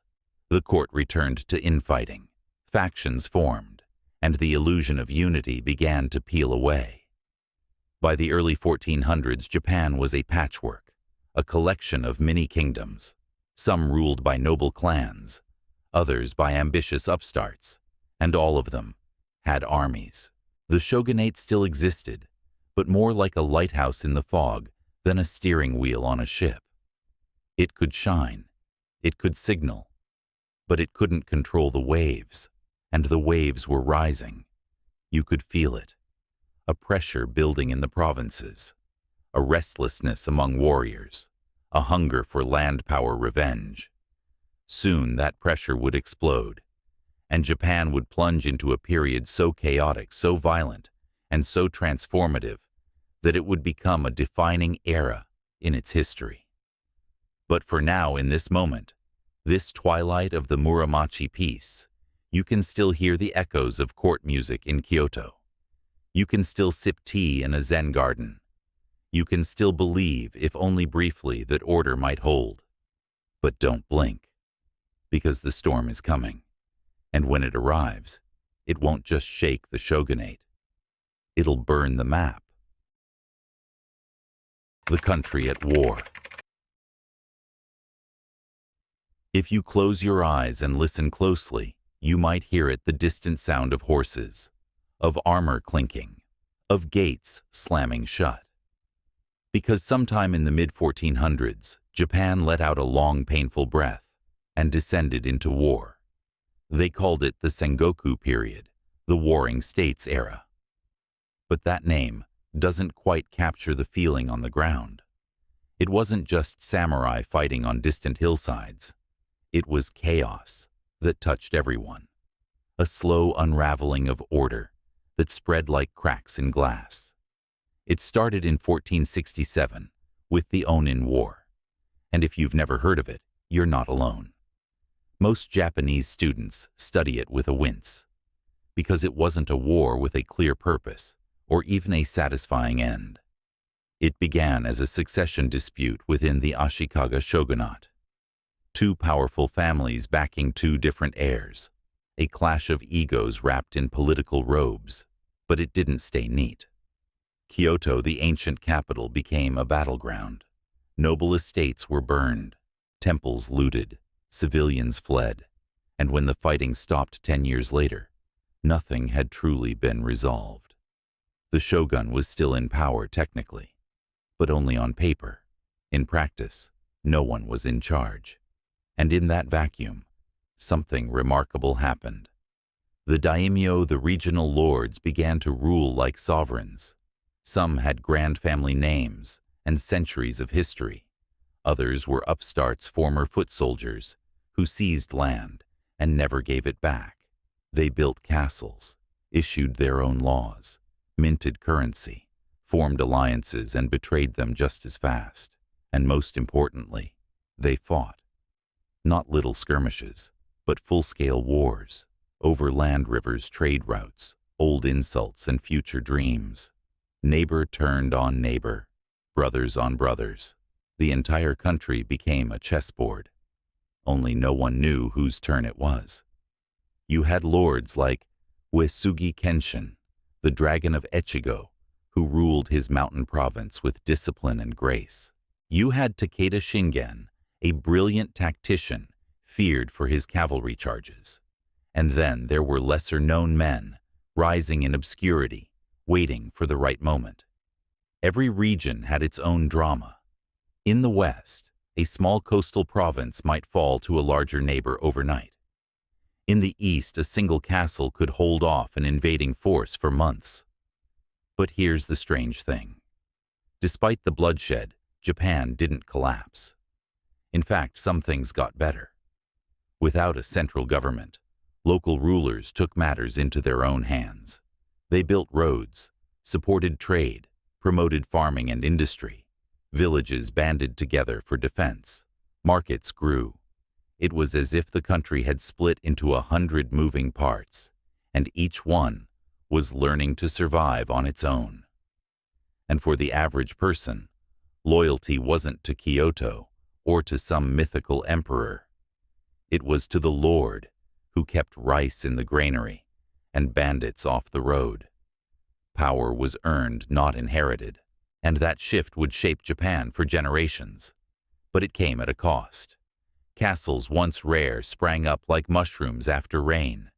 The court returned to infighting. Factions formed, and the illusion of unity began to peel away. By the early 1400s, Japan was a patchwork, a collection of mini-kingdoms, some ruled by noble clans, others by ambitious upstarts, and all of them had armies. The shogunate still existed, but more like a lighthouse in the fog than a steering wheel on a ship. It could shine, it could signal, but it couldn't control the waves, and the waves were rising. You could feel it, a pressure building in the provinces, a restlessness among warriors, a hunger for land power revenge. Soon that pressure would explode, and Japan would plunge into a period so chaotic, so violent, and so transformative that it would become a defining era in its history. But for now, in this moment, this twilight of the Muromachi peace, you can still hear the echoes of court music in Kyoto. You can still sip tea in a Zen garden. You can still believe, if only briefly, that order might hold. But don't blink, because the storm is coming, and when it arrives, it won't just shake the shogunate. It'll burn the map. The country at war. If you close your eyes and listen closely, you might hear it, the distant sound of horses, of armor clinking, of gates slamming shut. Because sometime in the mid-1400s, Japan let out a long, painful breath and descended into war. They called it the Sengoku period, the Warring States era. But that name doesn't quite capture the feeling on the ground. It wasn't just samurai fighting on distant hillsides. It was chaos that touched everyone, a slow unraveling of order that spread like cracks in glass. It started in 1467 with the Onin War, and if you've never heard of it, you're not alone. Most Japanese students study it with a wince, because it wasn't a war with a clear purpose or even a satisfying end. It began as a succession dispute within the Ashikaga shogunate. Two powerful families backing two different heirs, a clash of egos wrapped in political robes, but it didn't stay neat. Kyoto, the ancient capital, became a battleground. Noble estates were burned, temples looted, civilians fled, and when the fighting stopped 10 years later, nothing had truly been resolved. The shogun was still in power technically, but only on paper. In practice, no one was in charge. And in that vacuum, something remarkable happened. The daimyo, the regional lords, began to rule like sovereigns. Some had grand family names and centuries of history. Others were upstarts, former foot soldiers, who seized land and never gave it back. They built castles, issued their own laws, minted currency, formed alliances, and betrayed them just as fast. And most importantly, they fought. Not little skirmishes, but full-scale wars, over land, rivers, trade routes, old insults, and future dreams. Neighbor turned on neighbor, brothers on brothers. The entire country became a chessboard. Only no one knew whose turn it was. You had lords like Uesugi Kenshin, the dragon of Echigo, who ruled his mountain province with discipline and grace. You had Takeda Shingen, a brilliant tactician feared for his cavalry charges. And then there were lesser-known men, rising in obscurity, waiting for the right moment. Every region had its own drama. In the West, a small coastal province might fall to a larger neighbor overnight. In the East, a single castle could hold off an invading force for months. But here's the strange thing. Despite the bloodshed, Japan didn't collapse. In fact, some things got better. Without a central government, local rulers took matters into their own hands. They built roads, supported trade, promoted farming and industry. Villages banded together for defense. Markets grew. It was as if the country had split into 100 moving parts, and each one was learning to survive on its own. And for the average person, Loyalty wasn't to Kyoto or to some mythical emperor. It was to the Lord, who kept rice in the granary and bandits off the road. Power was earned, not inherited, and that shift would shape Japan for generations. But it came at a cost. Castles once rare sprang up like mushrooms after rain,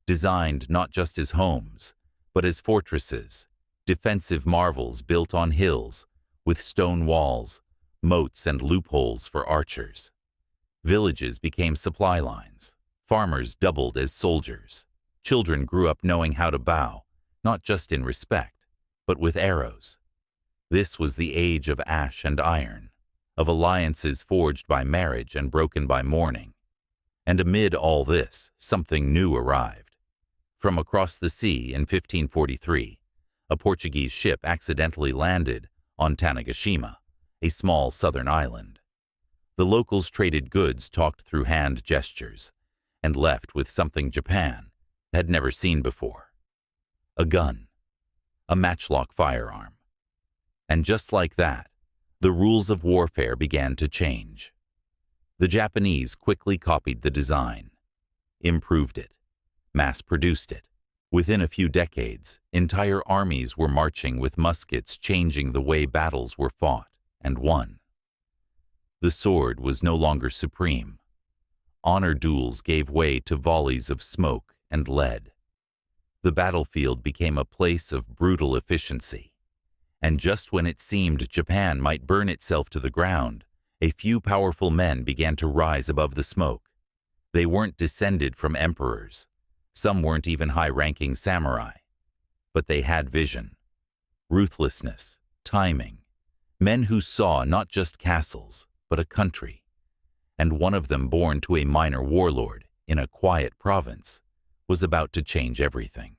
designed not just as homes, but as fortresses, defensive marvels built on hills, with stone walls, moats and loopholes for archers. Villages became supply lines. Farmers doubled as soldiers. Children grew up knowing how to bow, not just in respect, but with arrows. This was the age of ash and iron, of alliances forged by marriage and broken by mourning. And amid all this, something new arrived. From across the sea in 1543, a Portuguese ship accidentally landed on Tanegashima, a small southern island. The locals traded goods talked through hand gestures, and left with something Japan had never seen before. A gun, a matchlock firearm. And just like that, the rules of warfare began to change. The Japanese quickly copied the design, improved it, mass-produced it. Within a few decades, entire armies were marching with muskets, changing the way battles were fought and won. The sword was no longer supreme. Honor duels gave way to volleys of smoke and lead. The battlefield became a place of brutal efficiency. And just when it seemed Japan might burn itself to the ground, a few powerful men began to rise above the smoke. They weren't descended from emperors. Some weren't even high-ranking samurai. But they had vision, ruthlessness, timing. Men who saw not just castles, but a country. And one of them, born to a minor warlord in a quiet province, was about to change everything.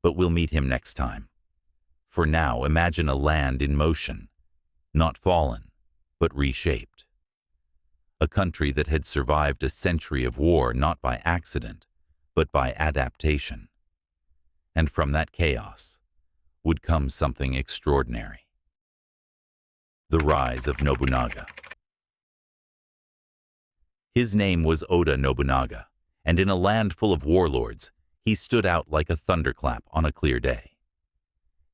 But we'll meet him next time. For now, imagine a land in motion, not fallen, but reshaped. A country that had survived a century of war not by accident, but by adaptation. And from that chaos would come something extraordinary. The Rise of Nobunaga. His name was Oda Nobunaga, and in a land full of warlords, he stood out like a thunderclap on a clear day.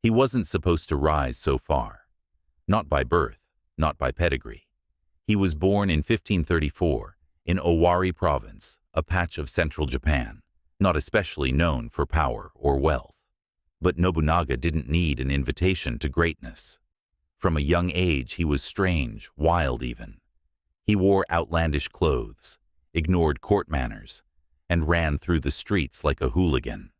He wasn't supposed to rise so far, not by birth, not by pedigree. He was born in 1534 in Owari Province, a patch of central Japan, not especially known for power or wealth. But Nobunaga didn't need an invitation to greatness. From a young age, he was strange, wild even. He wore outlandish clothes, ignored court manners, and ran through the streets like a hooligan.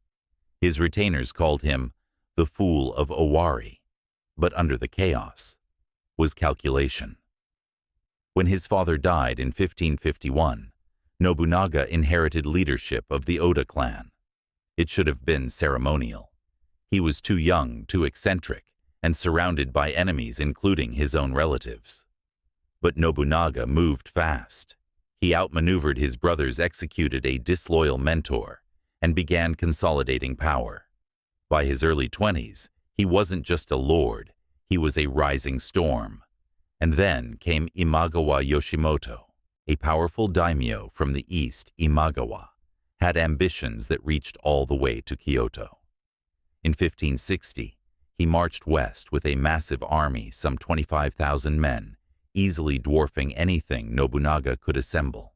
His retainers called him the Fool of Owari, but under the chaos was calculation. When his father died in 1551, Nobunaga inherited leadership of the Oda clan. It should have been ceremonial. He was too young, too eccentric, and surrounded by enemies, including his own relatives. But Nobunaga moved fast. He outmaneuvered his brothers, executed a disloyal mentor, and began consolidating power. By his early 20s, he wasn't just a lord, he was a rising storm. And then came Imagawa Yoshimoto, a powerful daimyo from the east. Imagawa had ambitions that reached all the way to Kyoto. In 1560, he marched west with a massive army, some 25,000 men, easily dwarfing anything Nobunaga could assemble.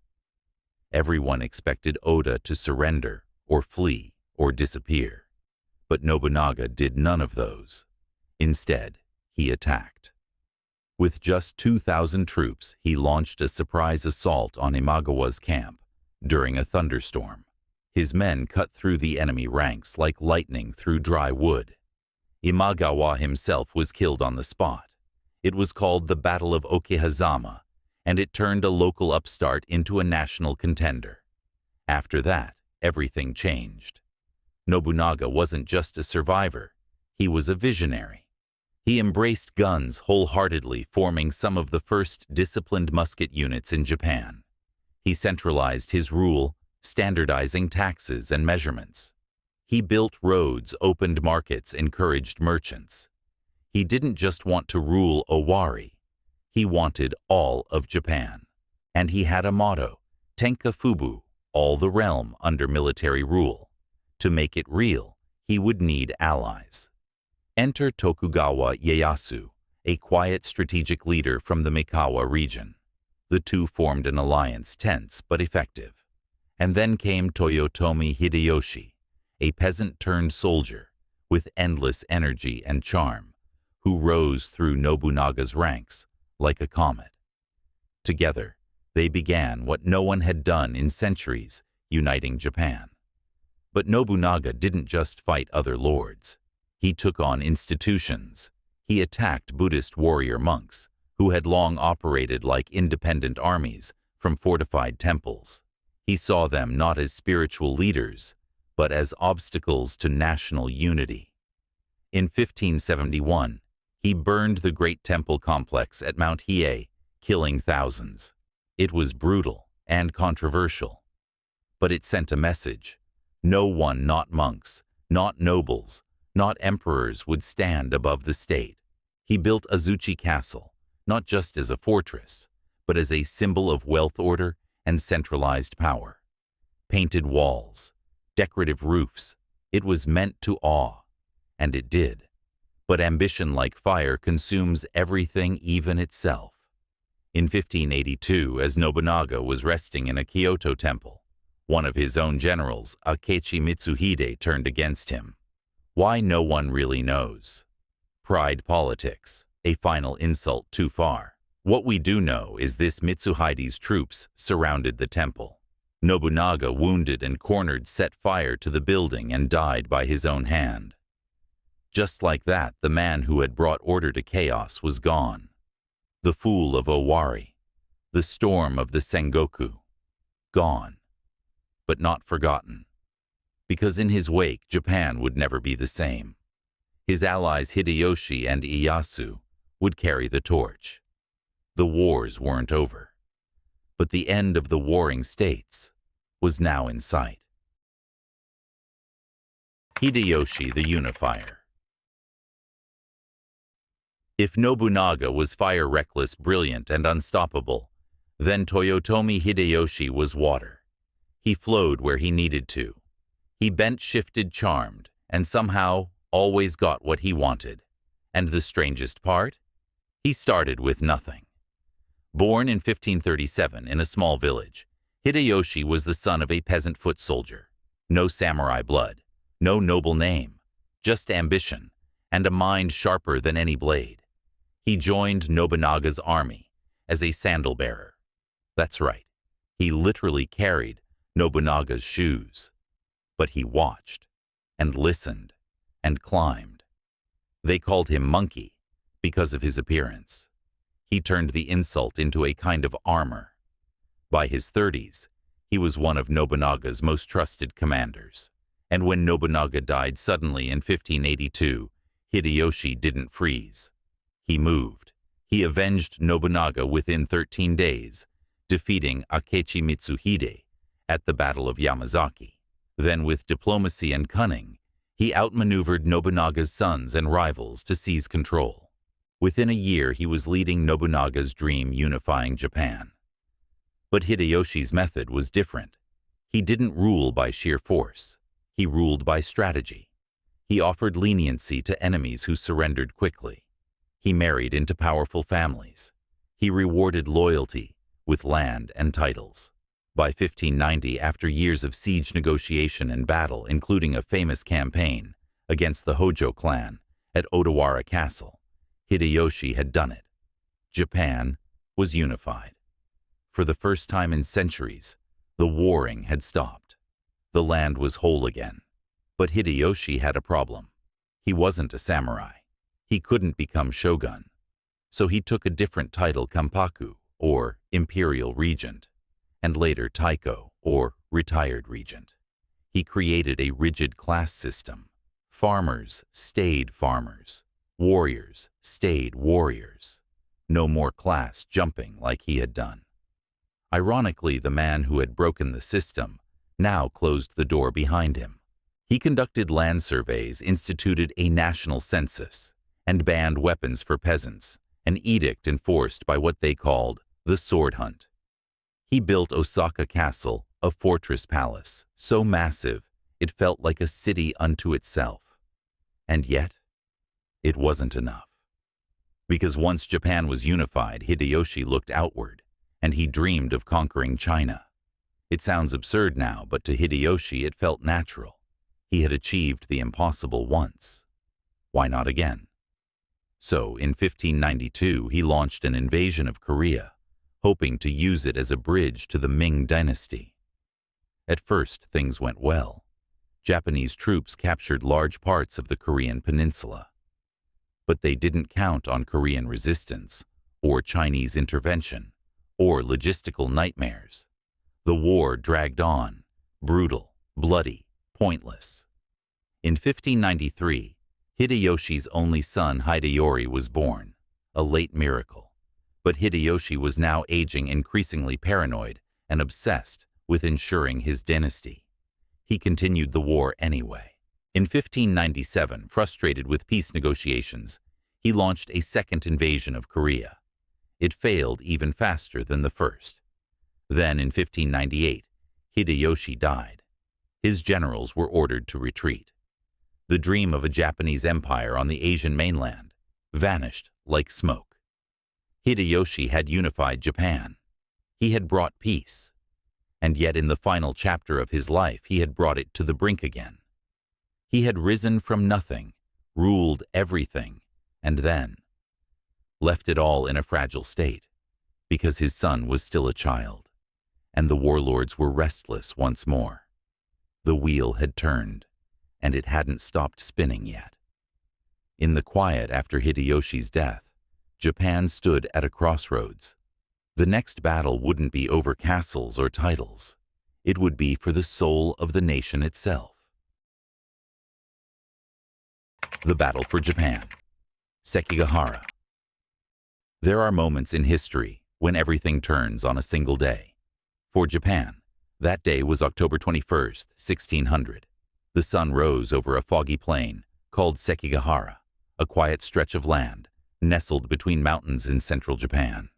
Everyone expected Oda to surrender or flee or disappear. But Nobunaga did none of those. Instead, he attacked. With just 2,000 troops, he launched a surprise assault on Imagawa's camp during a thunderstorm. His men cut through the enemy ranks like lightning through dry wood. Imagawa himself was killed on the spot. It was called the Battle of Okehazama, and it turned a local upstart into a national contender. After that, everything changed. Nobunaga wasn't just a survivor, he was a visionary. He embraced guns wholeheartedly, forming some of the first disciplined musket units in Japan. He centralized his rule, standardizing taxes and measurements. He built roads, opened markets, encouraged merchants. He didn't just want to rule Owari. He wanted all of Japan. And he had a motto, Tenka Fubu, all the realm under military rule. To make it real, he would need allies. Enter Tokugawa Ieyasu, a quiet strategic leader from the Mikawa region. The two formed an alliance, tense but effective. And then came Toyotomi Hideyoshi, a peasant-turned-soldier with endless energy and charm, who rose through Nobunaga's ranks like a comet. Together, they began what no one had done in centuries, uniting Japan. But Nobunaga didn't just fight other lords. He took on institutions. He attacked Buddhist warrior monks, who had long operated like independent armies from fortified temples. He saw them not as spiritual leaders, but as obstacles to national unity. In 1571, he burned the great temple complex at Mount Hiei, killing thousands. It was brutal and controversial, but it sent a message. No one, not monks, not nobles, not emperors, would stand above the state. He built Azuchi Castle, not just as a fortress, but as a symbol of wealth order and centralized power. Painted walls, decorative roofs, it was meant to awe, and it did. But ambition, like fire, consumes everything, even itself. In 1582, as Nobunaga was resting in a Kyoto temple, one of his own generals, Akechi Mitsuhide, turned against him. Why, no one really knows. Pride politics, a final insult too far. What we do know is this: Mitsuhide's troops surrounded the temple. Nobunaga, wounded and cornered, set fire to the building and died by his own hand. Just like that, the man who had brought order to chaos was gone. The fool of Owari, the storm of the Sengoku, gone, but not forgotten. Because in his wake, Japan would never be the same. His allies Hideyoshi and Ieyasu would carry the torch. The wars weren't over, but the end of the warring states was now in sight. Hideyoshi the Unifier. If Nobunaga was fire-reckless, brilliant, and unstoppable, then Toyotomi Hideyoshi was water. He flowed where he needed to. He bent, shifted, charmed, and somehow always got what he wanted. And the strangest part? He started with nothing. Born in 1537 in a small village, Hideyoshi was the son of a peasant foot soldier. No samurai blood, no noble name, just ambition, and a mind sharper than any blade. He joined Nobunaga's army as a sandal-bearer. That's right, he literally carried Nobunaga's shoes. But he watched, and listened, and climbed. They called him Monkey because of his appearance. He turned the insult into a kind of armor. By his 30s, he was one of Nobunaga's most trusted commanders. And when Nobunaga died suddenly in 1582, Hideyoshi didn't freeze. He moved. He avenged Nobunaga within 13 days, defeating Akechi Mitsuhide at the Battle of Yamazaki. Then, with diplomacy and cunning, he outmaneuvered Nobunaga's sons and rivals to seize control. Within a year, he was leading Nobunaga's dream, unifying Japan. But Hideyoshi's method was different. He didn't rule by sheer force. He ruled by strategy. He offered leniency to enemies who surrendered quickly. He married into powerful families. He rewarded loyalty with land and titles. By 1590, after years of siege, negotiation, and battle, including a famous campaign against the Hojo clan at Odawara Castle, Hideyoshi had done it. Japan was unified. For the first time in centuries, the warring had stopped. The land was whole again. But Hideyoshi had a problem. He wasn't a samurai. He couldn't become shogun. So he took a different title, Kampaku, or imperial regent, and later Taiko, or retired regent. He created a rigid class system. Farmers stayed farmers. Warriors stayed warriors. No more class jumping like he had done. Ironically, the man who had broken the system now closed the door behind him. He conducted land surveys, instituted a national census, and banned weapons for peasants, an edict enforced by what they called the sword hunt. He built Osaka Castle, a fortress palace, so massive it felt like a city unto itself. And yet, it wasn't enough. Because once Japan was unified, Hideyoshi looked outward, and he dreamed of conquering China. It sounds absurd now, but to Hideyoshi it felt natural. He had achieved the impossible once. Why not again? So, in 1592, he launched an invasion of Korea, hoping to use it as a bridge to the Ming dynasty. At first, things went well. Japanese troops captured large parts of the Korean peninsula. But they didn't count on Korean resistance, or Chinese intervention, or logistical nightmares. The war dragged on, brutal, bloody, pointless. In 1593, Hideyoshi's only son Hideyori was born, a late miracle. But Hideyoshi was now aging, increasingly paranoid and obsessed with ensuring his dynasty. He continued the war anyway. In 1597, frustrated with peace negotiations, he launched a second invasion of Korea. It failed even faster than the first. Then, in 1598, Hideyoshi died. His generals were ordered to retreat. The dream of a Japanese empire on the Asian mainland vanished like smoke. Hideyoshi had unified Japan. He had brought peace. And yet in the final chapter of his life, he had brought it to the brink again. He had risen from nothing, ruled everything, and then left it all in a fragile state, because his son was still a child, and the warlords were restless once more. The wheel had turned, and it hadn't stopped spinning yet. In the quiet after Hideyoshi's death, Japan stood at a crossroads. The next battle wouldn't be over castles or titles. It would be for the soul of the nation itself. The battle for Japan. Sekigahara. There are moments in history when everything turns on a single day. For Japan, that day was October 21st, 1600. The sun rose over a foggy plain called Sekigahara, a quiet stretch of land nestled between mountains in central Japan.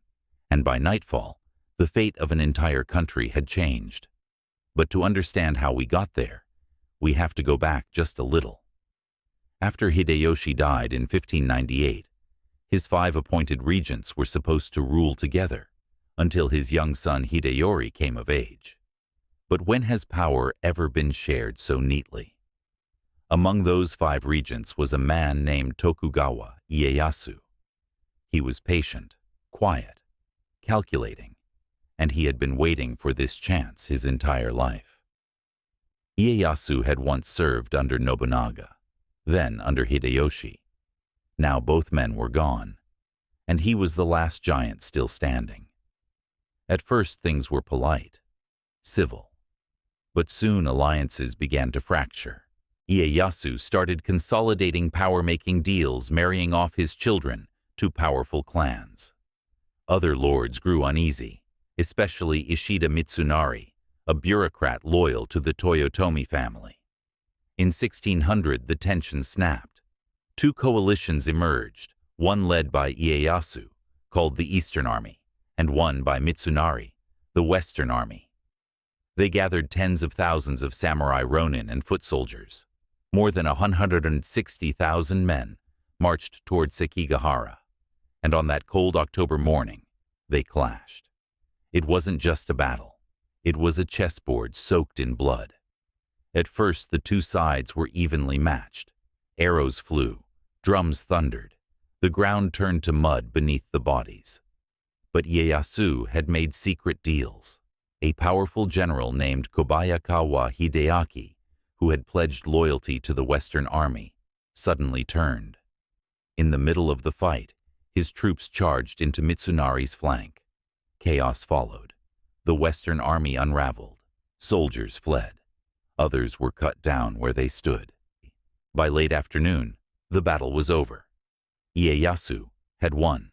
And by nightfall, the fate of an entire country had changed. But to understand how we got there, we have to go back just a little. After Hideyoshi died in 1598, his 5 appointed regents were supposed to rule together until his young son Hideyori came of age. But when has power ever been shared so neatly? Among those 5 regents was a man named Tokugawa Ieyasu. He was patient, quiet, calculating, and he had been waiting for this chance his entire life. Ieyasu had once served under Nobunaga, then under Hideyoshi. Now both men were gone, and he was the last giant still standing. At first things were polite, civil, but soon alliances began to fracture. Ieyasu started consolidating power-making deals, marrying off his children to powerful clans. Other lords grew uneasy, especially Ishida Mitsunari, a bureaucrat loyal to the Toyotomi family. In 1600, the tension snapped. 2 coalitions emerged, one led by Ieyasu, called the Eastern Army, and one by Mitsunari, the Western Army. They gathered tens of thousands of samurai ronin and foot soldiers. More than 160,000 men marched toward Sekigahara, and on that cold October morning, they clashed. It wasn't just a battle. It was a chessboard soaked in blood. At first, the 2 sides were evenly matched. Arrows flew, drums thundered. The ground turned to mud beneath the bodies. But Ieyasu had made secret deals. A powerful general named Kobayakawa Hideaki, who had pledged loyalty to the Western Army, suddenly turned. In the middle of the fight, his troops charged into Mitsunari's flank. Chaos followed. The Western Army unraveled. Soldiers fled. Others were cut down where they stood. By late afternoon, the battle was over. Ieyasu had won.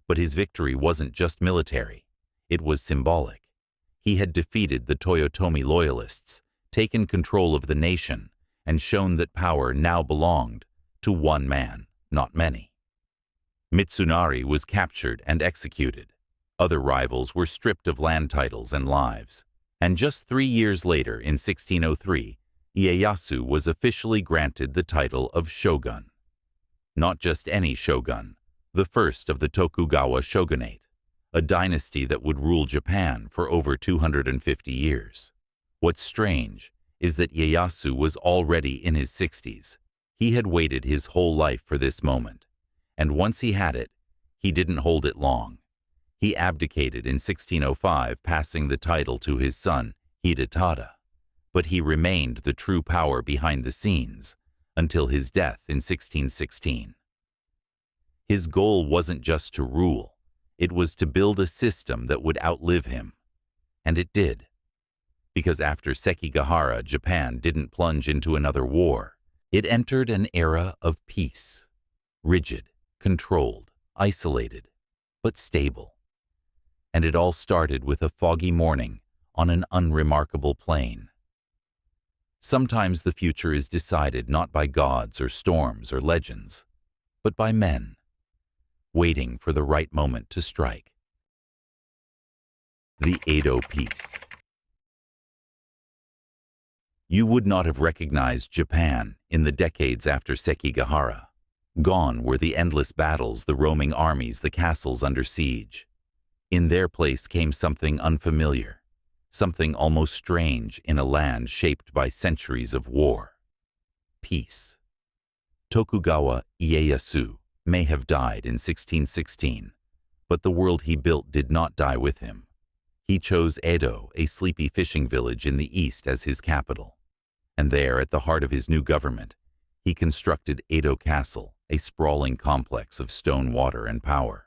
But his victory wasn't just military. It was symbolic. He had defeated the Toyotomi loyalists, taken control of the nation, and shown that power now belonged to one man, Not many. Mitsunari was captured and executed. Other rivals were stripped of land titles and lives. And just 3 years later, in 1603, Ieyasu was officially granted the title of shogun. Not just any shogun, the first of the Tokugawa shogunate, a dynasty that would rule Japan for over 250 years. What's strange is that Ieyasu was already in his 60s. He had waited his whole life for this moment, and once he had it, he didn't hold it long. He abdicated in 1605, passing the title to his son, Hidetada, but he remained the true power behind the scenes until his death in 1616. His goal wasn't just to rule, it was to build a system that would outlive him. And it did. Because after Sekigahara, Japan didn't plunge into another war. It entered an era of peace. Rigid, controlled, isolated, but stable. And it all started with a foggy morning on an unremarkable plain. Sometimes the future is decided not by gods or storms or legends, but by men, waiting for the right moment to strike. The Edo Peace. You would not have recognized Japan in the decades after Sekigahara. Gone were the endless battles, the roaming armies, the castles under siege. In their place came something unfamiliar, something almost strange in a land shaped by centuries of war. Peace. Tokugawa Ieyasu may have died in 1616, but the world he built did not die with him. He chose Edo, a sleepy fishing village in the east, as his capital. And there, at the heart of his new government, he constructed Edo Castle, a sprawling complex of stone, water, and power.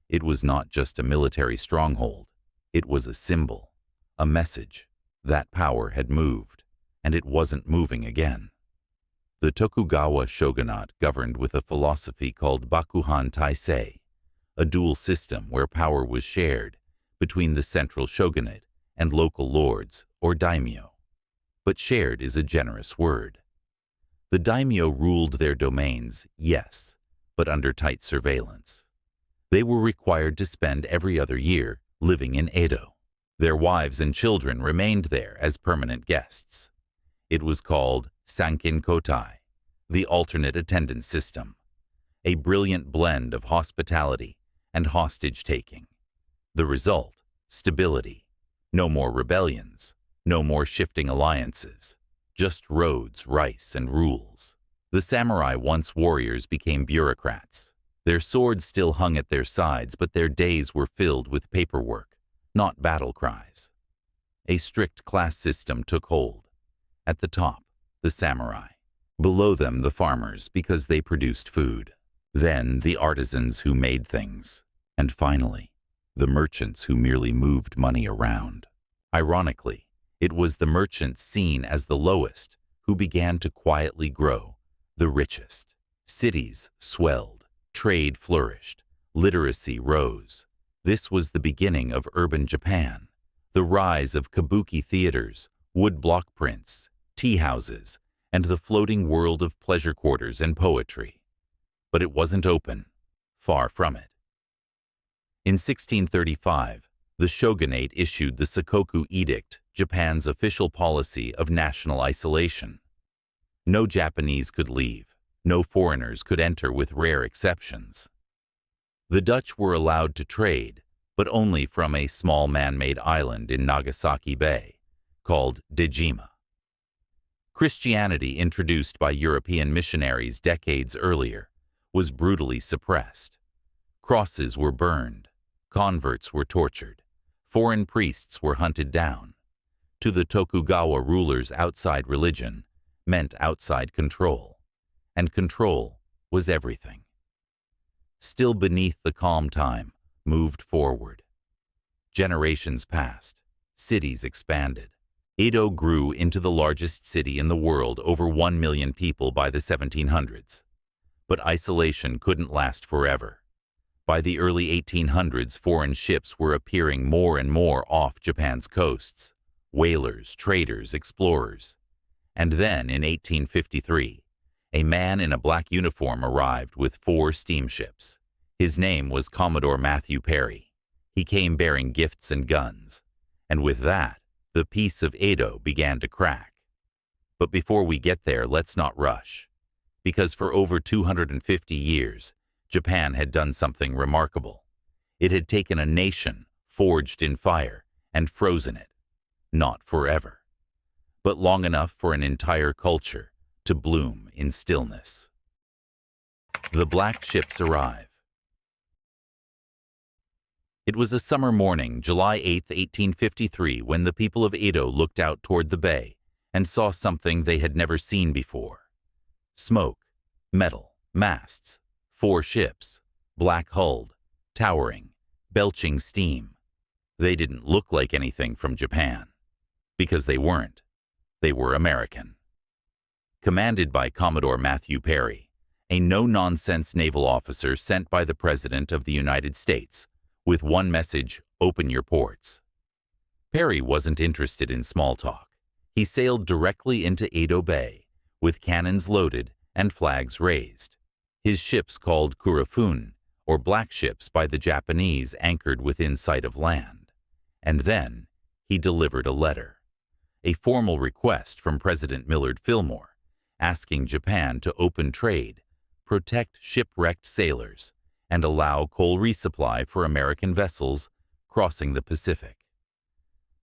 It was not just a military stronghold. It was a symbol, a message. That power had moved, and it wasn't moving again. The Tokugawa shogunate governed with a philosophy called Bakuhan Taisei, a dual system where power was shared between the central shogunate and local lords, or daimyo. But shared is a generous word. The daimyo ruled their domains, yes, but under tight surveillance. They were required to spend every other year living in Edo. Their wives and children remained there as permanent guests. It was called Sankin Kotai, the alternate attendance system, a brilliant blend of hospitality and hostage-taking. The result, stability. No more rebellions, no more shifting alliances, just roads, rice, and rules. The samurai, once warriors, became bureaucrats. Their swords still hung at their sides, but their days were filled with paperwork, not battle cries. A strict class system took hold. At the top, the samurai. Below them, the farmers, because they produced food. Then, the artisans who made things. And finally, the merchants who merely moved money around. Ironically, it was the merchants seen as the lowest who began to quietly grow, the richest. Cities swelled, trade flourished, literacy rose. This was the beginning of urban Japan, the rise of kabuki theaters, woodblock prints, tea houses, and the floating world of pleasure quarters and poetry. But it wasn't open, far from it. In 1635, the shogunate issued the Sakoku Edict, Japan's official policy of national isolation. No Japanese could leave, no foreigners could enter with rare exceptions. The Dutch were allowed to trade, but only from a small man-made island in Nagasaki Bay, called Dejima. Christianity, introduced by European missionaries decades earlier, was brutally suppressed. Crosses were burned, converts were tortured, foreign priests were hunted down. To the Tokugawa rulers, outside religion meant outside control, and control was everything. Still beneath the calm, time moved forward. Generations passed, cities expanded. Edo grew into the largest city in the world, over 1 million people by the 1700s. But isolation couldn't last forever. By the early 1800s, foreign ships were appearing more and more off Japan's coasts. Whalers, traders, explorers. And then, in 1853, A man in a black uniform arrived with 4 steamships. His name was Commodore Matthew Perry. He came bearing gifts and guns. And with that, the peace of Edo began to crack. But before we get there, let's not rush. Because for over 250 years, Japan had done something remarkable. It had taken a nation, forged in fire, and frozen it. Not forever, but long enough for an entire culture to bloom in stillness. The black ships arrive. It was a summer morning, July 8, 1853, when the people of Edo looked out toward the bay and saw something they had never seen before. Smoke, metal, masts, 4 ships, black-hulled, towering, belching steam. They didn't look like anything from Japan, because they weren't. They were American. Commanded by Commodore Matthew Perry, a no-nonsense naval officer sent by the President of the United States, with one message: open your ports. Perry wasn't interested in small talk. He sailed directly into Edo Bay, with cannons loaded and flags raised. His ships, called kurafun, or black ships by the Japanese, anchored within sight of land. And then he delivered a letter, a formal request from President Millard Fillmore, asking Japan to open trade, protect shipwrecked sailors, and allow coal resupply for American vessels crossing the Pacific.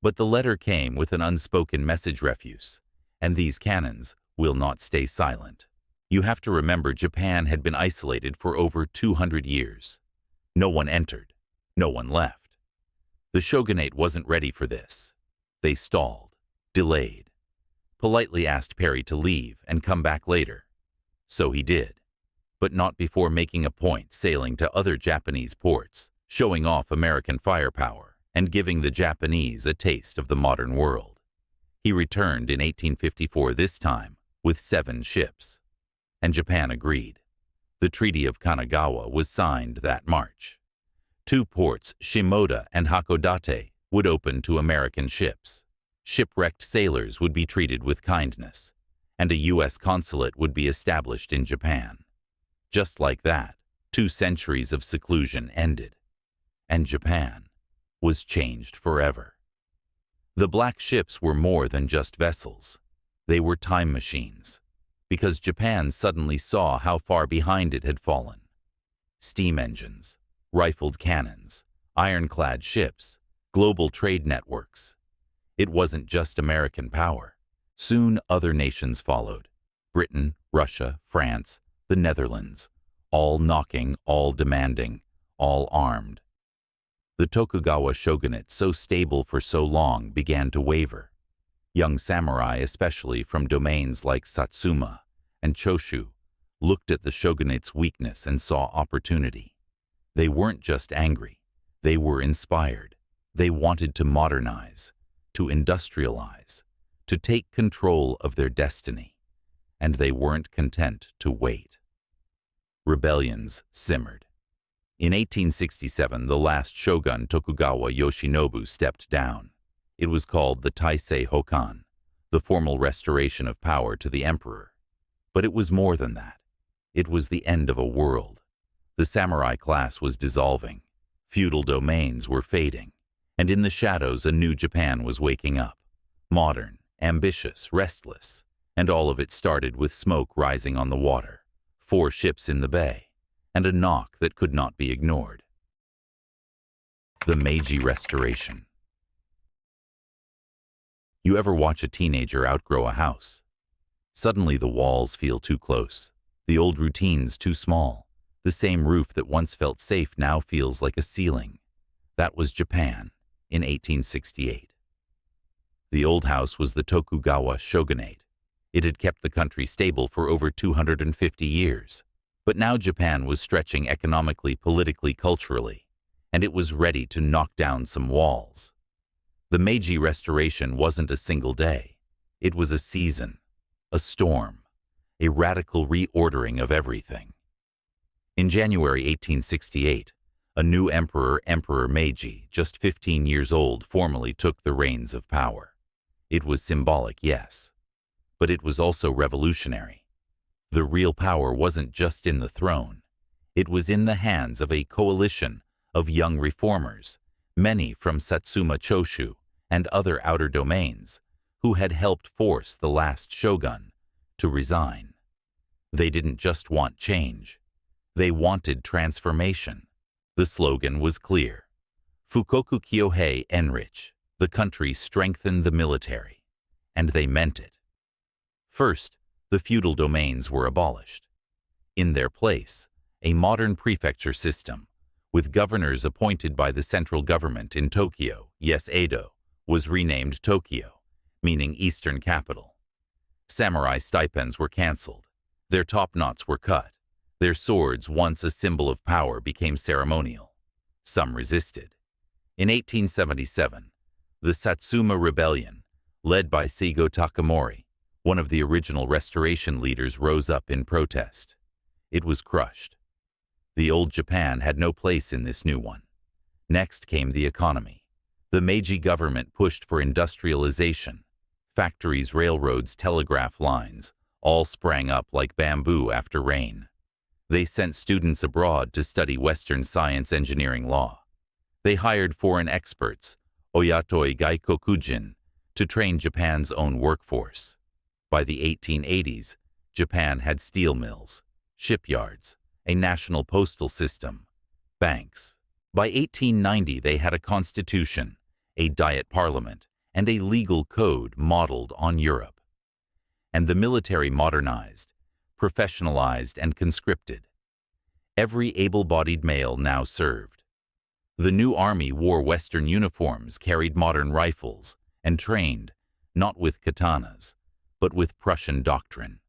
But the letter came with an unspoken message: refuse, and these cannons will not stay silent. You have to remember, Japan had been isolated for over 200 years. No one entered, no one left. The shogunate wasn't ready for this. They stalled, delayed, politely asked Perry to leave and come back later. So he did, but not before making a point sailing to other Japanese ports, showing off American firepower and giving the Japanese a taste of the modern world. He returned in 1854, this time with 7 ships. And Japan agreed. The Treaty of Kanagawa was signed that March. 2 ports, Shimoda and Hakodate, would open to American ships. Shipwrecked sailors would be treated with kindness, and a U.S. consulate would be established in Japan. Just like that, 2 centuries of seclusion ended, and Japan was changed forever. The black ships were more than just vessels. They were time machines, because Japan suddenly saw how far behind it had fallen. Steam engines, rifled cannons, ironclad ships, global trade networks. It wasn't just American power. Soon other nations followed: Britain, Russia, France, the Netherlands, all knocking, all demanding, all armed. The Tokugawa shogunate, so stable for so long, began to waver. Young samurai, especially from domains like Satsuma and Choshu, looked at the shogunate's weakness and saw opportunity. They weren't just angry. They were inspired. They wanted to modernize, to industrialize, to take control of their destiny. And they weren't content to wait. Rebellions simmered. In 1867, the last shogun, Tokugawa Yoshinobu, stepped down. It was called the Taisei Hokan, the formal restoration of power to the emperor. But it was more than that. It was the end of a world. The samurai class was dissolving. Feudal domains were fading. And in the shadows, a new Japan was waking up. Modern, ambitious, restless. And all of it started with smoke rising on the water, 4 ships in the bay, and a knock that could not be ignored. The Meiji Restoration. You ever watch a teenager outgrow a house? Suddenly the walls feel too close, the old routines too small. The same roof that once felt safe now feels like a ceiling. That was Japan in 1868. The old house was the Tokugawa shogunate. It had kept the country stable for over 250 years. But now Japan was stretching economically, politically, culturally, and it was ready to knock down some walls. The Meiji Restoration wasn't a single day. It was a season, a storm, a radical reordering of everything. In January 1868, a new emperor, Emperor Meiji, just 15 years old, formally took the reins of power. It was symbolic, yes, but it was also revolutionary. The real power wasn't just in the throne. It was in the hands of a coalition of young reformers, many from Satsuma Choshu and other outer domains, who had helped force the last shogun to resign. They didn't just want change. They wanted transformation. The slogan was clear. Fukoku Kyohei Enrich, the country strengthened the military. And they meant it. First, the feudal domains were abolished. In their place, a modern prefecture system, with governors appointed by the central government in Tokyo, yes Edo, was renamed Tokyo, meaning Eastern Capital. Samurai stipends were cancelled. Their top knots were cut. Their swords, once a symbol of power, became ceremonial. Some resisted. In 1877, the Satsuma Rebellion, led by Seigo Takamori, one of the original restoration leaders, rose up in protest. It was crushed. The old Japan had no place in this new one. Next came the economy. The Meiji government pushed for industrialization. Factories, railroads, telegraph lines, all sprang up like bamboo after rain. They sent students abroad to study Western science, engineering, law. They hired foreign experts, Oyatoi Gaikokujin, to train Japan's own workforce. By the 1880s, Japan had steel mills, shipyards, a national postal system, banks. By 1890, they had a constitution, a diet parliament, and a legal code modeled on Europe. And the military modernized, professionalized, and conscripted. Every able-bodied male now served. The new army wore Western uniforms, carried modern rifles, and trained, not with katanas, but with Prussian doctrine.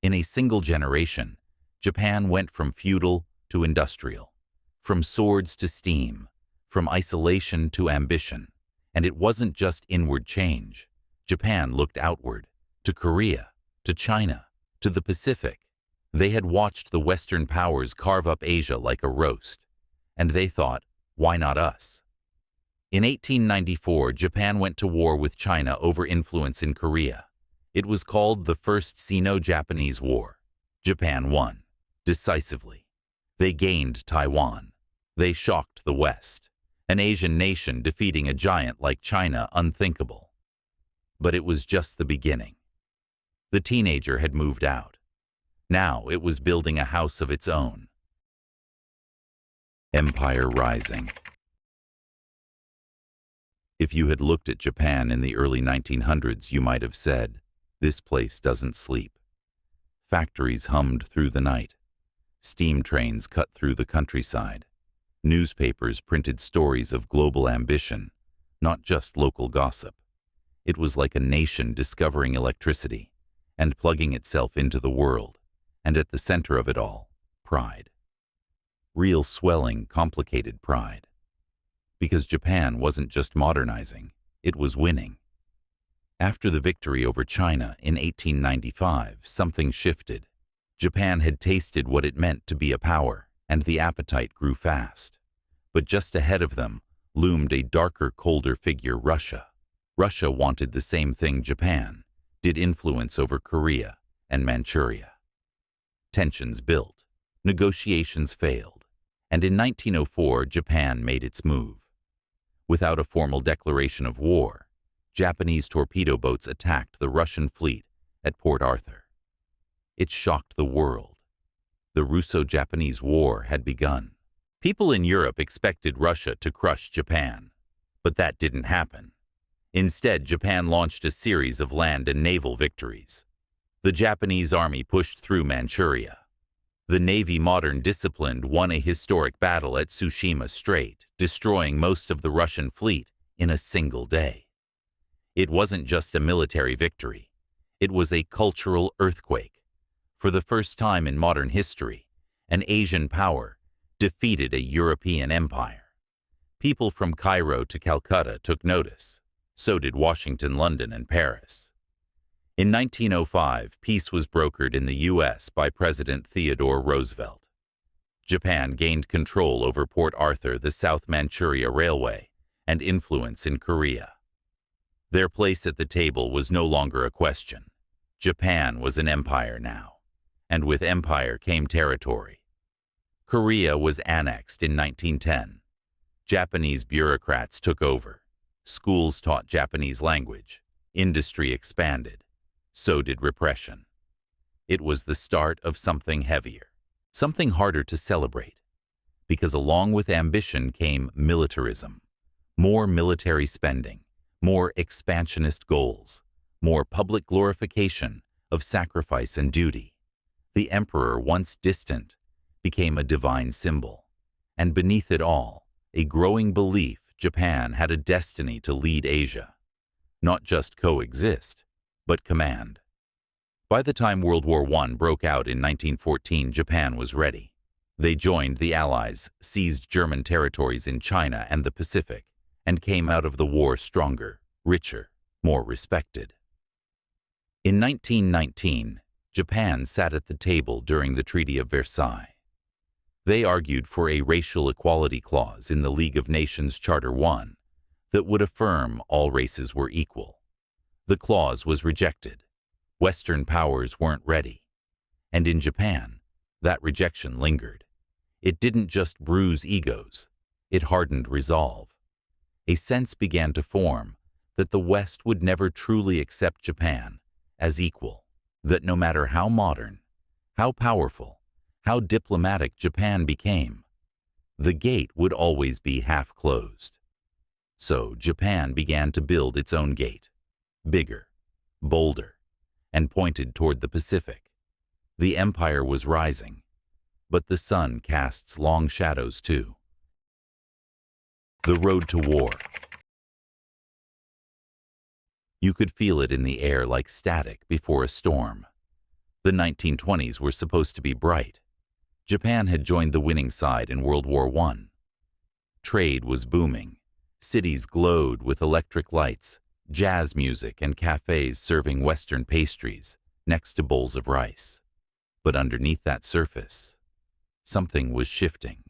In a single generation, Japan went from feudal to industrial, from swords to steam, from isolation to ambition. And it wasn't just inward change. Japan looked outward, to Korea, to China, to the Pacific. They had watched the Western powers carve up Asia like a roast, and they thought, why not us? In 1894, Japan went to war with China over influence in Korea. It was called the First Sino-Japanese War. Japan won, decisively. They gained Taiwan. They shocked the West. An Asian nation defeating a giant like China, unthinkable. But it was just the beginning. The teenager had moved out. Now it was building a house of its own. Empire rising. If you had looked at Japan in the early 1900s, you might have said, this place doesn't sleep. Factories hummed through the night. Steam trains cut through the countryside. Newspapers printed stories of global ambition, not just local gossip. It was like a nation discovering electricity and plugging itself into the world, and at the center of it all, pride. Real swelling, complicated pride. Because Japan wasn't just modernizing, it was winning. After the victory over China in 1895, something shifted. Japan had tasted what it meant to be a power, and the appetite grew fast. But just ahead of them loomed a darker, colder figure, Russia. Russia wanted the same thing Japan did, influence over Korea and Manchuria. Tensions built, negotiations failed, and in 1904 Japan made its move. Without a formal declaration of war, Japanese torpedo boats attacked the Russian fleet at Port Arthur. It shocked the world. The Russo-Japanese War had begun. People in Europe expected Russia to crush Japan, but that didn't happen. Instead, Japan launched a series of land and naval victories. The Japanese army pushed through Manchuria. The Navy, modern, disciplined, won a historic battle at Tsushima Strait, destroying most of the Russian fleet in a single day. It wasn't just a military victory. It was a cultural earthquake. For the first time in modern history, an Asian power defeated a European empire. People from Cairo to Calcutta took notice. So did Washington, London, and Paris. In 1905, peace was brokered in the U.S. by President Theodore Roosevelt. Japan gained control over Port Arthur, the South Manchuria Railway, and influence in Korea. Their place at the table was no longer a question. Japan was an empire now. And with empire came territory. Korea was annexed in 1910. Japanese bureaucrats took over. Schools taught Japanese language. Industry expanded. So did repression. It was the start of something heavier, something harder to celebrate, because along with ambition came militarism, more military spending, more expansionist goals, more public glorification of sacrifice and duty. The emperor, once distant, became a divine symbol, and beneath it all, a growing belief Japan had a destiny to lead Asia, not just coexist, but command. By the time World War I broke out in 1914, Japan was ready. They joined the Allies, seized German territories in China and the Pacific, and came out of the war stronger, richer, more respected. In 1919, Japan sat at the table during the Treaty of Versailles. They argued for a racial equality clause in the League of Nations Charter I that would affirm all races were equal. The clause was rejected. Western powers weren't ready. And in Japan, that rejection lingered. It didn't just bruise egos, it hardened resolve. A sense began to form that the West would never truly accept Japan as equal, that no matter how modern, how powerful, how diplomatic Japan became, the gate would always be half closed. So Japan began to build its own gate, bigger, bolder, and pointed toward the Pacific. The empire was rising, but the sun casts long shadows too. The road to war. You could feel it in the air like static before a storm. The 1920s were supposed to be bright. Japan had joined the winning side in World War I. Trade was booming. Cities glowed with electric lights, jazz music, and cafes serving Western pastries next to bowls of rice. But underneath that surface, something was shifting.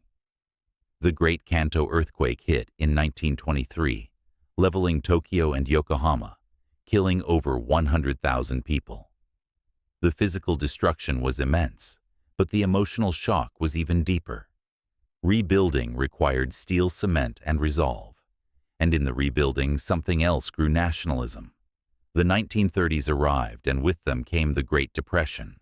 The Great Kanto earthquake hit in 1923, leveling Tokyo and Yokohama, killing over 100,000 people. The physical destruction was immense, but the emotional shock was even deeper. Rebuilding required steel, cement, and resolve. And in the rebuilding, something else grew: nationalism. The 1930s arrived, and with them came the Great Depression.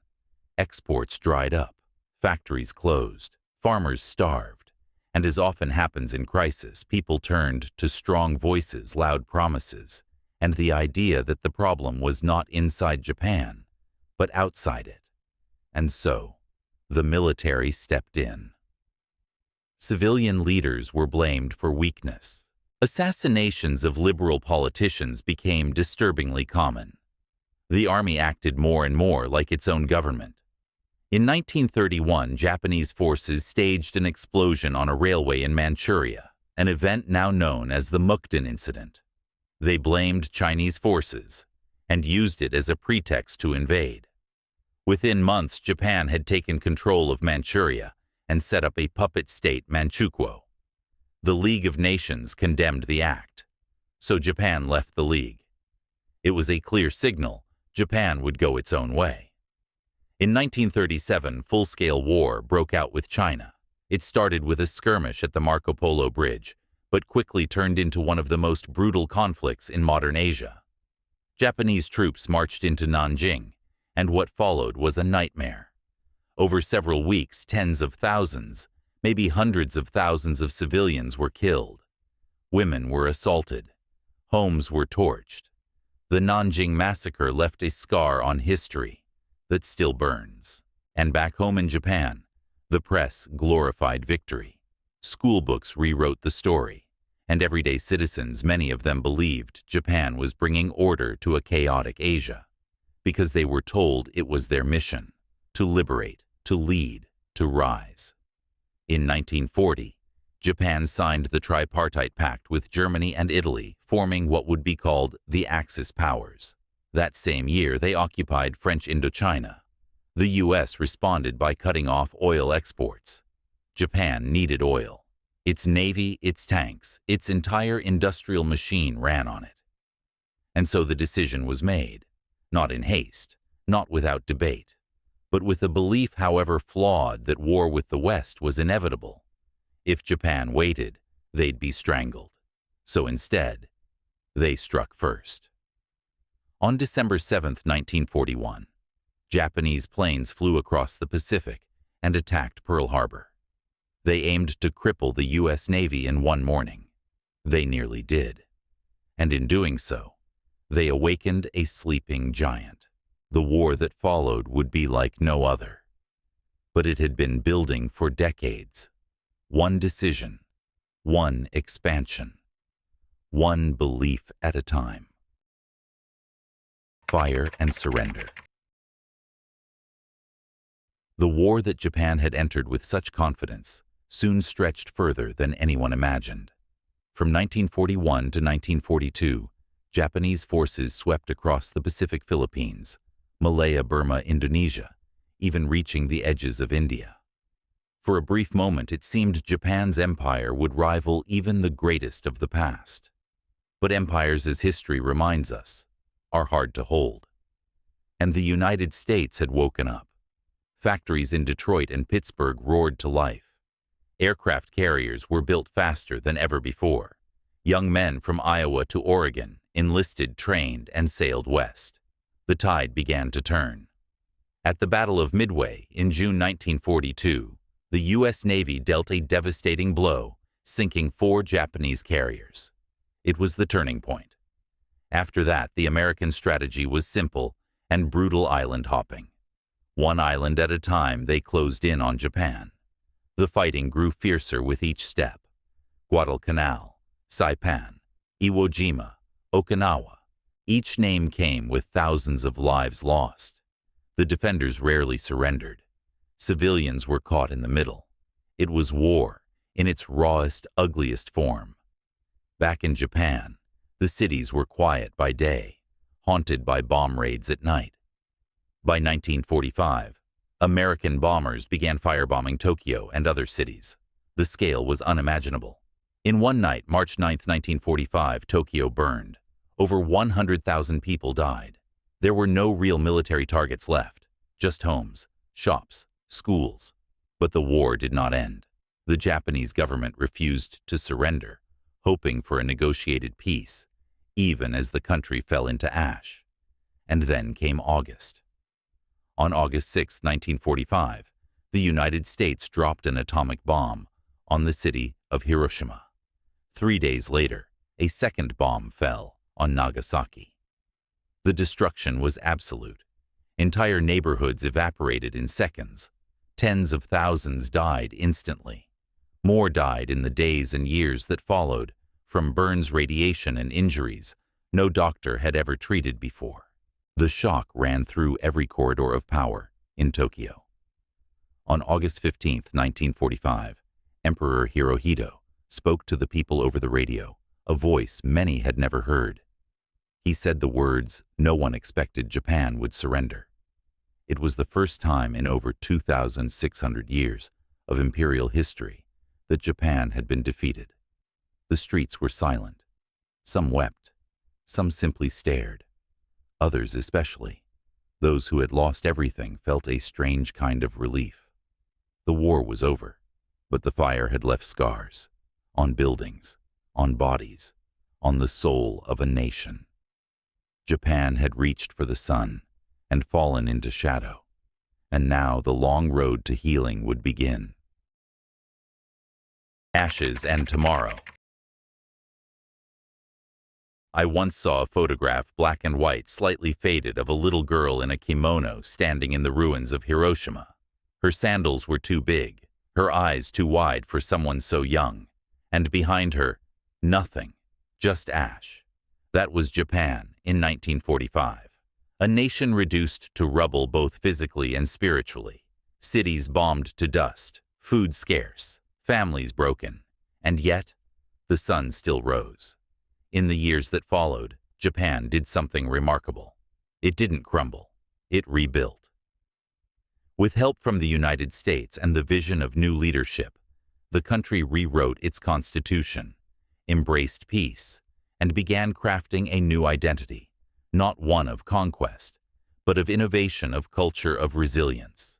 Exports dried up, factories closed, farmers starved, and as often happens in crisis, people turned to strong voices, loud promises, and the idea that the problem was not inside Japan, but outside it. And so, the military stepped in. Civilian leaders were blamed for weakness. Assassinations of liberal politicians became disturbingly common. The army acted more and more like its own government. In 1931, Japanese forces staged an explosion on a railway in Manchuria, an event now known as the Mukden Incident. They blamed Chinese forces and used it as a pretext to invade. Within months, Japan had taken control of Manchuria and set up a puppet state, Manchukuo. The League of Nations condemned the act, so Japan left the League. It was a clear signal Japan would go its own way. In 1937, full-scale war broke out with China. It started with a skirmish at the Marco Polo Bridge, but quickly turned into one of the most brutal conflicts in modern Asia. Japanese troops marched into Nanjing, and what followed was a nightmare. Over several weeks, tens of thousands, maybe hundreds of thousands of civilians were killed. Women were assaulted. Homes were torched. The Nanjing massacre left a scar on history that still burns. And back home in Japan, the press glorified victory. School books rewrote the story, and everyday citizens, many of them, believed Japan was bringing order to a chaotic Asia, because they were told it was their mission to liberate, to lead, to rise. In 1940, Japan signed the Tripartite Pact with Germany and Italy, forming what would be called the Axis powers. That same year, they occupied French Indochina. The U.S. responded by cutting off oil exports. Japan needed oil. Its navy, its tanks, its entire industrial machine ran on it. And so the decision was made, not in haste, not without debate. but with a belief, however flawed, that war with the West was inevitable. If Japan waited, they'd be strangled. So instead, they struck first. On December 7, 1941, Japanese planes flew across the Pacific and attacked Pearl Harbor. They aimed to cripple the U.S. Navy in one morning. They nearly did. And in doing so, they awakened a sleeping giant. The war that followed would be like no other. But it had been building for decades. One decision, one expansion, one belief at a time. Fire and surrender. The war that Japan had entered with such confidence soon stretched further than anyone imagined. From 1941 to 1942, Japanese forces swept across the Pacific Philippines, Malaya, Burma, Indonesia, even reaching the edges of India. For a brief moment, it seemed Japan's empire would rival even the greatest of the past. But empires, as history reminds us, are hard to hold. And the United States had woken up. Factories in Detroit and Pittsburgh roared to life. Aircraft carriers were built faster than ever before. Young men from Iowa to Oregon enlisted, trained, and sailed west. The tide began to turn. At the Battle of Midway in June 1942, the U.S. Navy dealt a devastating blow, sinking 4 Japanese carriers. It was the turning point. After that, the American strategy was simple and brutal island hopping. One island at a time, they closed in on Japan. The fighting grew fiercer with each step. Guadalcanal, Saipan, Iwo Jima, Okinawa. Each name came with thousands of lives lost. The defenders rarely surrendered. Civilians were caught in the middle. It was war in its rawest, ugliest form. Back in Japan, the cities were quiet by day, haunted by bomb raids at night. By 1945, American bombers began firebombing Tokyo and other cities. The scale was unimaginable. In one night, March 9, 1945, Tokyo burned. Over 100,000 people died. There were no real military targets left, just homes, shops, schools. But the war did not end. The Japanese government refused to surrender, hoping for a negotiated peace, even as the country fell into ash. And then came August. On August 6, 1945, the United States dropped an atomic bomb on the city of Hiroshima. 3 days later, a second bomb fell on Nagasaki. The destruction was absolute. Entire neighborhoods evaporated in seconds. Tens of thousands died instantly. More died in the days and years that followed from burns, radiation, and injuries no doctor had ever treated before. The shock ran through every corridor of power in Tokyo. On August 15, 1945, Emperor Hirohito spoke to the people over the radio, a voice many had never heard. He said the words, "No one expected Japan would surrender." It was the first time in over 2,600 years of imperial history that Japan had been defeated. The streets were silent. Some wept. Some simply stared. Others, especially those who had lost everything, felt a strange kind of relief. The war was over, but the fire had left scars on buildings, on bodies, on the soul of a nation. Japan had reached for the sun and fallen into shadow, and now the long road to healing would begin. Ashes and tomorrow. I once saw a photograph, black and white, slightly faded, of a little girl in a kimono standing in the ruins of Hiroshima. Her sandals were too big, her eyes too wide for someone so young, and behind her, nothing, just ash. That was Japan in 1945, a nation reduced to rubble both physically and spiritually, cities bombed to dust, food scarce, families broken, and yet the sun still rose. In the years that followed, Japan did something remarkable. It didn't crumble. It rebuilt. With help from the United States and the vision of new leadership, the country rewrote its constitution, embraced peace, and began crafting a new identity, not one of conquest, but of innovation, of culture, of resilience.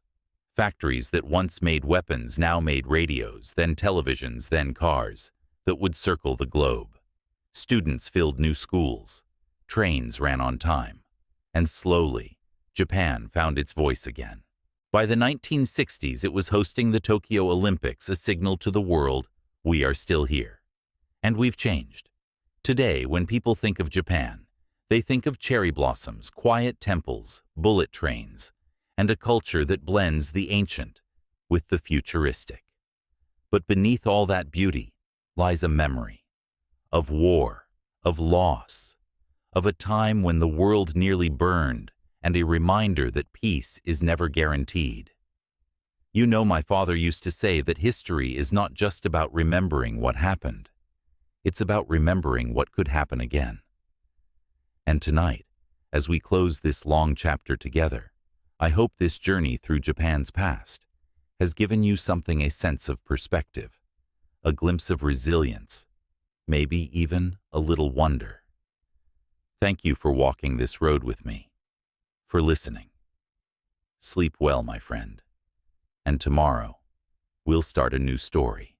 Factories that once made weapons now made radios, then televisions, then cars, that would circle the globe. Students filled new schools. Trains ran on time. And slowly, Japan found its voice again. By the 1960s, it was hosting the Tokyo Olympics, a signal to the world, we are still here. And we've changed. Today, when people think of Japan, they think of cherry blossoms, quiet temples, bullet trains, and a culture that blends the ancient with the futuristic. But beneath all that beauty lies a memory of war, of loss, of a time when the world nearly burned, and a reminder that peace is never guaranteed. You know, my father used to say that history is not just about remembering what happened. It's about remembering what could happen again. And tonight, as we close this long chapter together, I hope this journey through Japan's past has given you something, a sense of perspective, a glimpse of resilience, maybe even a little wonder. Thank you for walking this road with me, for listening. Sleep well, my friend. And tomorrow, we'll start a new story.